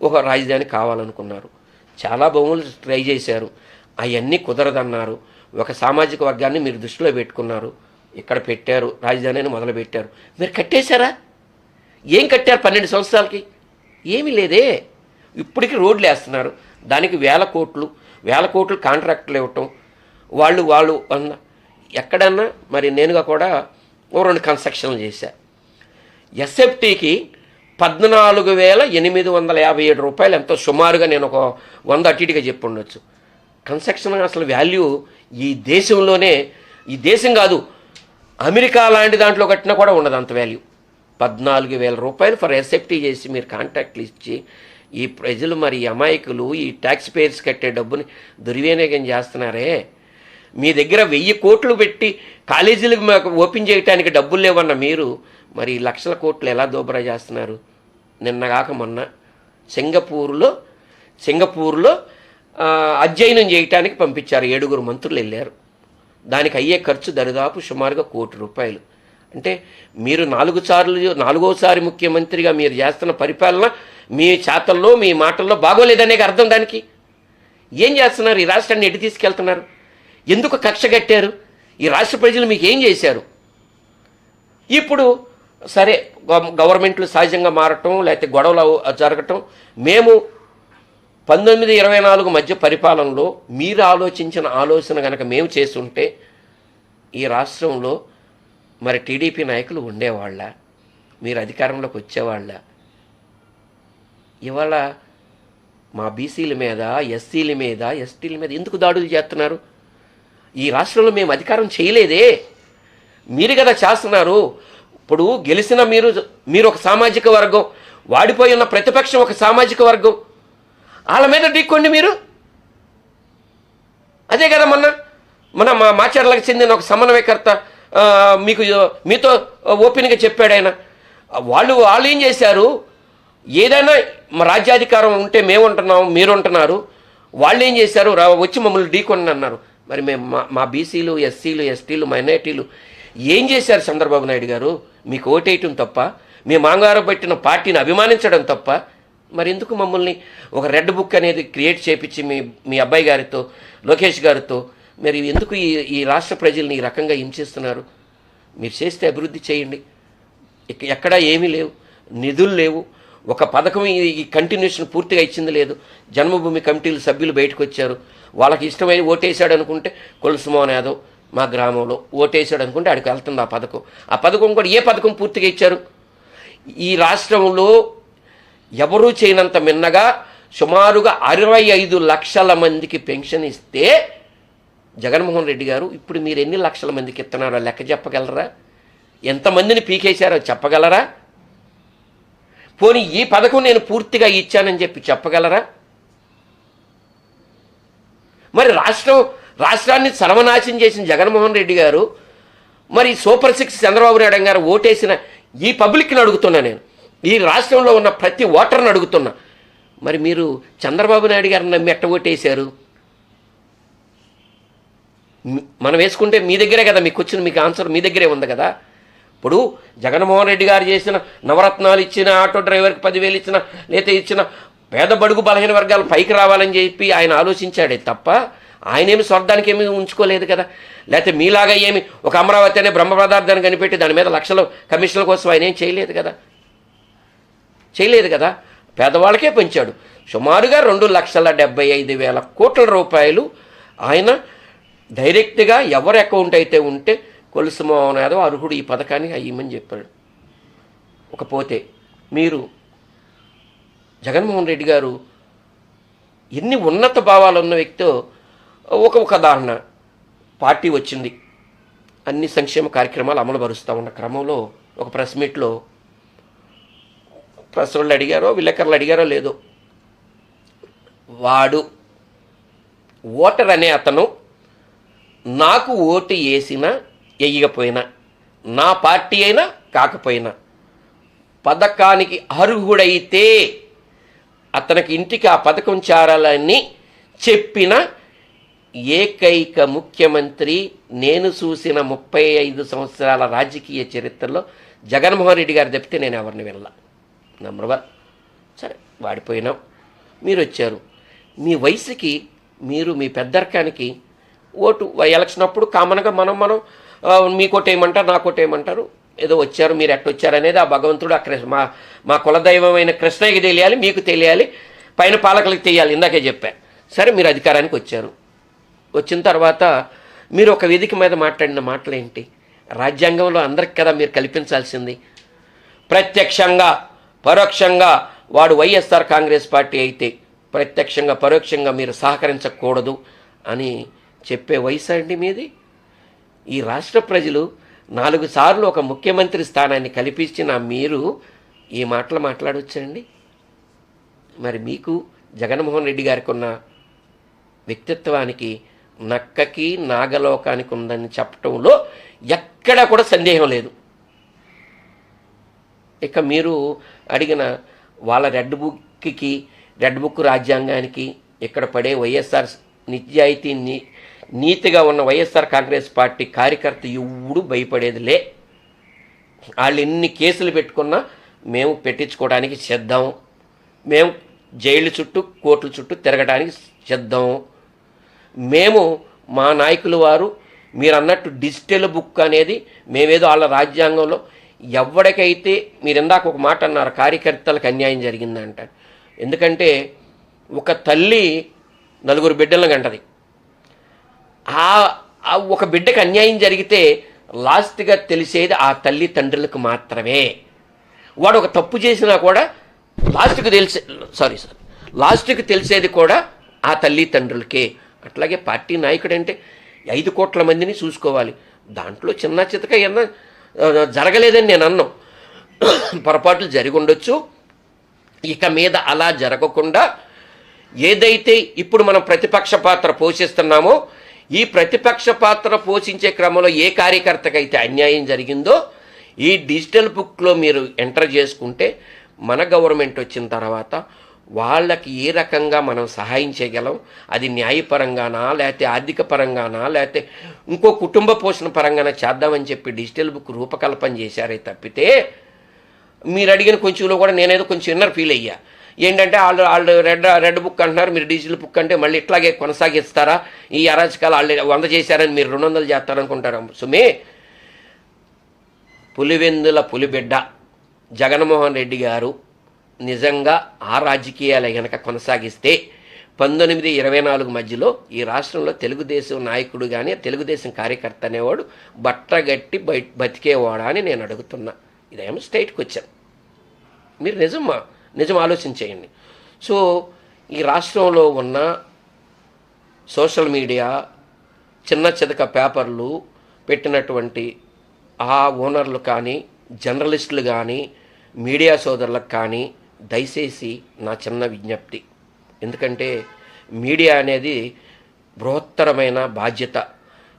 ఒక రాజధాని కావాలనుకున్నారు, చాలా భూములు ట్రై చేశారు, అవన్నీ కుదరదన్నారు. ఒక సామాజిక వర్గాన్ని మీరు దృష్టిలో పెట్టుకున్నారు, ఇక్కడ పెట్టారు, రాజధానిని మొదలుపెట్టారు. మీరు కట్టేశారా? ఏం కట్టారు 12 సంవత్సరాలకి? ఏమీ లేదే. ఇప్పటికీ రోడ్లు వేస్తున్నారు, దానికి వేల కోట్లు కాంట్రాక్టులు ఇవ్వటం. వాళ్ళు ఎక్కడన్నా మరి నేనుగా కూడా 2 కన్స్ట్రక్షన్లు చేశా. ఎస్ఎఫ్టీకి 14,857 రూపాయలు ఎంతో సుమారుగా నేను ఒక 100 అటు ఇటుగా చెప్పి ఉండొచ్చు. కన్స్ట్రక్షన్ అసలు వాల్యూ ఈ దేశంలోనే, ఈ దేశం కాదు అమెరికా లాంటి దాంట్లో కట్టినా కూడా ఉండదు అంత వాల్యూ. 14,000 రూపాయలు ఫర్ ఎస్ఎఫ్టీ చేసి మీరు కాంట్రాక్ట్లు ఇచ్చి ఈ ప్రజలు మరి అమాయకులు ఈ ట్యాక్స్ పేయర్స్ కట్టే డబ్బుని దుర్వినియోగం చేస్తున్నారే. మీ దగ్గర 1,000 కోట్లు పెట్టి కాలేజీలకు మాకు ఓపెన్ చేయడానికి డబ్బులు లేవన్న మీరు మరి లక్షల కోట్లు ఎలా దోబరా చేస్తున్నారు? నిన్నగాక మొన్న సింగపూర్లో అధ్యయనం చేయటానికి పంపించారు, 7 మంత్రులు వెళ్ళారు. దానికి అయ్యే ఖర్చు దరిదాపు సుమారుగా 1 కోటి రూపాయలు. అంటే మీరు 4వసారి ముఖ్యమంత్రిగా మీరు చేస్తున్న పరిపాలన మీ చేతల్లో మీ మాటల్లో బాగోలేదనే అర్థం. దానికి ఏం చేస్తున్నారు? ఈ రాష్ట్రాన్ని ఎటు తీసుకెళ్తున్నారు? ఎందుకు కక్ష కట్టారు? ఈ రాష్ట్ర ప్రజలు మీకు ఏం చేశారు? ఇప్పుడు సరే, గవర్నమెంట్లు సహజంగా మారటం లేకపోతే గొడవలు జరగటం, మేము 1924 మధ్య పరిపాలనలో మీరు ఆలోచించిన ఆలోచన కనుక మేము చేస్తుంటే ఈ రాష్ట్రంలో మరి టీడీపీ నాయకులు ఉండేవాళ్ళ, మీరు అధికారంలోకి వచ్చేవాళ్ళ? ఇవాళ మా బీసీల మీద, ఎస్సీల మీద, ఎస్టీల మీద ఎందుకు దాడులు చేస్తున్నారు? ఈ రాష్ట్రంలో మేము అధికారం చేయలేదే, మీరు కదా చేస్తున్నారు. ఇప్పుడు గెలిచిన మీరు ఒక సామాజిక వర్గం వాడిపోయి ఉన్న ప్రతిపక్షం ఒక సామాజిక వర్గం, వాళ్ళ మీద ఢీక్కోండి మీరు. అదే కదా మన మాచర్లకు చెందిన ఒక సమన్వయకర్త మీతో ఓపెన్గా చెప్పాడు ఆయన. వాళ్ళు ఏం చేశారు, ఏదైనా రాజ్యాధికారం ఉంటే మేము ఉంటున్నాం, మీరు ఉంటున్నారు, వాళ్ళు ఏం చేశారు, వచ్చి మమ్మల్ని ఢీకొని అన్నారు. మరి మేము మా బీసీలు, ఎస్సీలు, ఎస్టీలు, మైనారిటీలు ఏం చేశారు చంద్రబాబు నాయుడు గారు? మీకు ఓటేయటం తప్ప, మీ మాంగారు పెట్టిన పార్టీని అభిమానించడం తప్ప, మరి ఎందుకు మమ్మల్ని ఒక రెడ్ బుక్ అనేది క్రియేట్ చేయించి మీ అబ్బాయి గారితో, లోకేష్ గారితో మరి ఎందుకు ఈ రాష్ట్ర ప్రజల్ని ఈ రకంగా హింసిస్తున్నారు? మీరు చేస్తే అభివృద్ధి చేయండి. ఎక్కడా ఏమీ లేవు, నిధులు లేవు, ఒక పథకం ఈ కంటిన్యూషన్ పూర్తిగా ఇచ్చింది లేదు. జన్మభూమి కమిటీలు సభ్యులు బయటకు వచ్చారు, వాళ్ళకి ఇష్టమైన ఓటేసాడు అనుకుంటే కొలుసు మోహన్ యాదవ్ మా గ్రామంలో ఓటేసాడు అనుకుంటే ఆడికి వెళ్తుంది ఆ పథకం కూడా ఏ పథకం పూర్తిగా ఇచ్చారు? ఈ రాష్ట్రంలో ఎవరూ చేయనంత మిన్నగా సుమారుగా 65 లక్షల మందికి పెన్షన్ ఇస్తే జగన్మోహన్ రెడ్డి గారు ఇప్పుడు మీరు ఎన్ని లక్షల మందికి ఇస్తున్నారో లెక్క చెప్పగలరా? ఎంతమందిని పీకేశారో చెప్పగలరా? పోనీ ఈ పథకం నేను పూర్తిగా ఇచ్చానని చెప్పి చెప్పగలరా? మరి రాష్ట్రాన్ని సర్వనాశనం చేసిన జగన్మోహన్ రెడ్డి గారు, మరి సూపర్ 6 చంద్రబాబు నాయుడు గారు ఓటేసిన ఈ పబ్లిక్ని అడుగుతున్నా, నేను ఈ రాష్ట్రంలో ఉన్న ప్రతి ఓటర్ని అడుగుతున్నా, మరి మీరు చంద్రబాబు నాయుడు గారిని నమ్మి ఎట్ట ఓటేశారు? మనం వేసుకుంటే మీ దగ్గరే కదా మీకు ఆన్సర్ మీ దగ్గరే ఉంది కదా. ఇప్పుడు జగన్మోహన్ రెడ్డి గారు చేసిన నవరత్నాలు ఇచ్చిన, ఆటో డ్రైవర్కి 10,000 ఇచ్చిన, లేదా ఇచ్చిన పేద బడుగు బలహీన వర్గాలు పైకి రావాలని చెప్పి ఆయన ఆలోచించాడే తప్ప ఆయనేమి స్వార్థానికి ఏమి ఉంచుకోలేదు కదా. లేకపోతే మీలాగా ఏమి ఒక అమరావతి అనే బ్రహ్మ పదార్థాన్ని కనిపెట్టి దాని మీద లక్షల కమిషన్ల కోసం ఆయన ఏం చేయలేదు కదా. పేదవాళ్ళకే పెంచాడు. సుమారుగా 2,75,000 కోట్ల రూపాయలు ఆయన డైరెక్ట్గా ఎవరి అకౌంట్ అయితే ఉంటే కొలుసు మోహన్ యాదవ్ అర్హుడు ఈ పథకాన్ని అయ్యమని చెప్పాడు. ఇకపోతే మీరు జగన్మోహన్ రెడ్డి గారు ఎన్ని ఉన్నత భావాలు ఉన్న వ్యక్తో ఒక ఉదాహరణ, పార్టీ వచ్చింది, అన్ని సంక్షేమ కార్యక్రమాలు అమలు పరుస్తూ ఉన్న క్రమంలో ఒక ప్రెస్ మీట్లో ప్రెస్ వాళ్ళు అడిగారో విలేకరులు అడిగారో లేదో, వాడు ఓటర్ అనే అతను నాకు ఓటు వేసినా వేయకపోయినా, నా పార్టీ అయినా కాకపోయినా, పథకానికి అర్హుడైతే అతనికి ఇంటికి ఆ పథకం చేరాలని చెప్పిన ఏకైక ముఖ్యమంత్రి నేను చూసిన 35 సంవత్సరాల రాజకీయ చరిత్రలో జగన్మోహన్ రెడ్డి గారు తప్పితే నేను ఎవరిని వెళ్ళా. నంబర్ 1. సరే, వాడిపోయినాం, మీరు వచ్చారు, మీ వయసుకి మీరు మీ పెద్దరికానికి ఓటు ఎలక్షన్ అప్పుడు కామన్గా మనం మీకోటేయమంటారు, నాకోటేయమంటారు, ఏదో వచ్చారు, మీరు ఎట్టొచ్చారు అనేది ఆ భగవంతుడు అక్కడ మా కులదైవమైన కృష్ణయ్యకి తెలియాలి, మీకు తెలియాలి, పైన పాలకులకు తెలియాలి. ఇందాకే చెప్పా. సరే, మీరు అధికారానికి వచ్చారు. వచ్చిన తర్వాత మీరు ఒక వేదిక మీద మాట్లాడిన మాటలు ఏంటి? రాజ్యాంగంలో అందరికి కదా మీరు కల్పించాల్సింది. ప్రత్యక్షంగా పరోక్షంగా వాడు వైఎస్ఆర్ కాంగ్రెస్ పార్టీ అయితే ప్రత్యక్షంగా పరోక్షంగా మీరు సహకరించకూడదు అని చెప్పే వయసు అండి మీది. ఈ రాష్ట్ర ప్రజలు 4 సార్లు ఒక ముఖ్యమంత్రి స్థానాన్ని కల్పించిన మీరు ఈ మాటలు మాట్లాడవచ్చండి? మరి మీకు జగన్మోహన్ రెడ్డి గారికి ఉన్న వ్యక్తిత్వానికి నక్కకి నాగలోకానికి ఉందని చెప్పటంలో ఎక్కడా కూడా సందేహం లేదు. ఇక మీరు అడిగిన వాళ్ళ రెడ్ బుక్ రాజ్యాంగానికి ఇక్కడ పడే వైఎస్ఆర్ నిజాయితీ నీతిగా ఉన్న వైఎస్ఆర్ కాంగ్రెస్ పార్టీ కార్యకర్త ఎవడు భయపడేదిలే. వాళ్ళు ఎన్ని కేసులు పెట్టుకున్నా మేము పెట్టించుకోవడానికి సిద్ధం, మేము జైలు చుట్టూ కోర్టుల చుట్టూ తిరగడానికి సిద్ధం. మేము మా నాయకులు వారు మీరు అన్నట్టు డిజిటల్ బుక్ అనేది మేమేదో వాళ్ళ రాజ్యాంగంలో ఎవరికైతే మీరు ఇందాక ఒక మాట అన్నారు, కార్యకర్తలకు అన్యాయం జరిగిందంట. ఎందుకంటే ఒక తల్లి 4 బిడ్డలను కంటది. ఒక బిడ్డకు అన్యాయం జరిగితే లాస్ట్గా తెలిసేది ఆ తల్లి తండ్రులకు మాత్రమే. వాడు ఒక తప్పు చేసినా కూడా లాస్ట్కి తెలిసేది కూడా ఆ తల్లి తండ్రులకే. అట్లాగే పార్టీ నాయకుడు అంటే 5 కోట్ల మందిని చూసుకోవాలి. దాంట్లో చిన్న చితక ఏమన్నా జరగలేదని నేను అన్నాను, పొరపాట్లు జరిగి ఉండొచ్చు. ఇక మీద అలా జరగకుండా ఏదైతే ఇప్పుడు మనం ప్రతిపక్ష పాత్ర పోషిస్తున్నామో ఈ ప్రతిపక్ష పాత్ర పోషించే క్రమంలో ఏ కార్యకర్తకైతే అన్యాయం జరిగిందో ఈ డిజిటల్ బుక్లో మీరు ఎంటర్ చేసుకుంటే మన గవర్నమెంట్ వచ్చిన తర్వాత వాళ్ళకి ఏ రకంగా మనం సహాయం చేయగలం, అది న్యాయపరంగానా లేకపోతే ఆర్థిక పరంగానా లేకపోతే ఇంకో కుటుంబ పోషణ పరంగానా చేద్దామని చెప్పి డిజిటల్ బుక్ రూపకల్పన చేశారే తప్పితే మీరు అడిగిన కొంచెంలో కూడా నేనేదో కొంచెం ఇన్నర్ ఫీల్ అయ్యా. ఏంటంటే వాళ్ళు రెడ్ బుక్ అంటున్నారు, మీరు డిజిటల్ బుక్ అంటే మళ్ళీ ఇట్లాగే కొనసాగిస్తారా, ఈ అరాచకాలు వాళ్ళు 100 చేశారని మీరు 200 చేస్తారనుకుంటారు. సుమే, పులివెందుల పులిబిడ్డ జగన్మోహన్ రెడ్డి గారు నిజంగా ఆ రాజకీయాలు కనుక కొనసాగిస్తే 1924 మధ్యలో ఈ రాష్ట్రంలో తెలుగుదేశం నాయకుడు కానీ తెలుగుదేశం కార్యకర్త అనేవాడు బట్టగట్టి బతికేవాడా అని నేను అడుగుతున్నా. ఇదేమో స్టేట్కి వచ్చాను, మీరు నిజం ఆలోచించేయండి. సో ఈ రాష్ట్రంలో ఉన్న సోషల్ మీడియా చిన్న చితక పేపర్లు పెట్టినటువంటి ఆ ఓనర్లు కానీ జర్నలిస్టులు కానీ మీడియా సోదరులకు కానీ దయచేసి నా చిన్న విజ్ఞప్తి. ఎందుకంటే మీడియా అనేది బృహత్తరమైన బాధ్యత.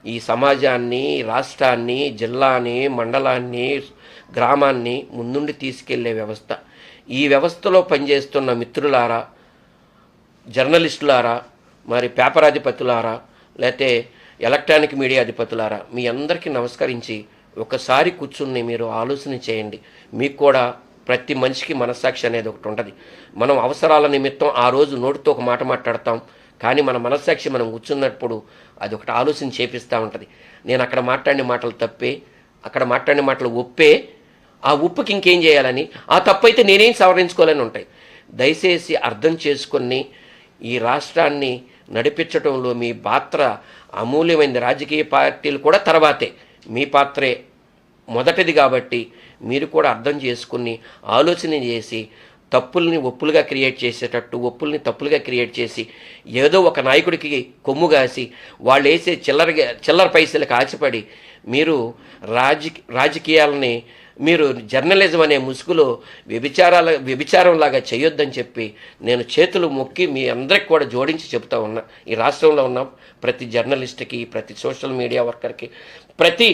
ఈ సమాజాన్ని, రాష్ట్రాన్ని, జిల్లాని, మండలాన్ని, గ్రామాన్ని ముందుండి తీసుకెళ్లే వ్యవస్థ. ఈ వ్యవస్థలో పనిచేస్తున్న మిత్రులారా, జర్నలిస్టులారా, మరి పేపర్ అధిపతులారా, లేకపోతే ఎలక్ట్రానిక్ మీడియా అధిపతులారా, మీ అందరికీ నమస్కరించి ఒకసారి కూర్చుని మీరు ఆలోచన చేయండి. మీకు కూడా ప్రతి మనిషికి మనస్సాక్షి అనేది ఒకటి ఉంటుంది. మనం అవసరాల నిమిత్తం ఆ రోజు నోటితో ఒక మాట మాట్లాడతాం, కానీ మన మనస్సాక్షి మనం కూర్చున్నప్పుడు అది ఒకటి ఆలోచన చేపిస్తూ ఉంటుంది. నేను అక్కడ మాట్లాడిన మాటలు తప్పే, అక్కడ మాట్లాడిన మాటలు ఒప్పే, ఆ ఉప్పుకి ఇంకేం చేయాలని, ఆ తప్పు అయితే నేనేం సవరించుకోవాలని ఉంటాయి. దయచేసి అర్థం చేసుకొని ఈ రాష్ట్రాన్ని నడిపించడంలో మీ పాత్ర అమూల్యమైనది. రాజకీయ పార్టీలు కూడా తర్వాతే, మీ పాత్రే మొదటిది. కాబట్టి మీరు కూడా అర్థం చేసుకుని ఆలోచన చేసి తప్పుల్ని ఒప్పులుగా క్రియేట్ చేసేటట్టు, ఒప్పుల్ని తప్పులుగా క్రియేట్ చేసి ఏదో ఒక నాయకుడికి కొమ్ము కాసి వాళ్ళు వేసే చిల్లర పైసలకు ఆశపడి మీరు రాజకీయాలని మీరు జర్నలిజం అనే ముసుగులో వ్యభిచారంలాగా చేయొద్దని చెప్పి నేను చేతులు మొక్కి మీ అందరికి కూడా జోడించి చెప్తా ఉన్నా. ఈ రాష్ట్రంలో ఉన్న ప్రతి జర్నలిస్ట్కి, ప్రతి సోషల్ మీడియా వర్కర్కి, ప్రతి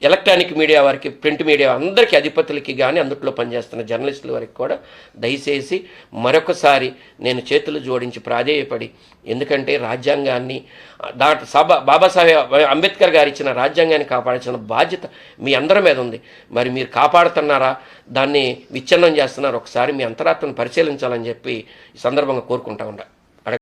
ఎలక్ట్రానిక్ మీడియా వారికి, ప్రింట్ మీడియా అందరికీ, అధిపతులకి కానీ అందుట్లో పనిచేస్తున్న జర్నలిస్టుల వారికి కూడా దయచేసి మరొకసారి నేను చేతులు జోడించి ప్రాధేయపడి, ఎందుకంటే రాజ్యాంగాన్ని బాబాసాహెబ్ అంబేద్కర్ గారు ఇచ్చిన రాజ్యాంగాన్ని కాపాడాల్సిన బాధ్యత మీ అందరి మీద ఉంది. మరి మీరు కాపాడుతున్నారా, దాన్ని విచ్ఛిన్నం చేస్తున్నారా, ఒకసారి మీ అంతరాత్మను పరిశీలించాలని చెప్పి ఈ సందర్భంగా కోరుకుంటా ఉన్నా.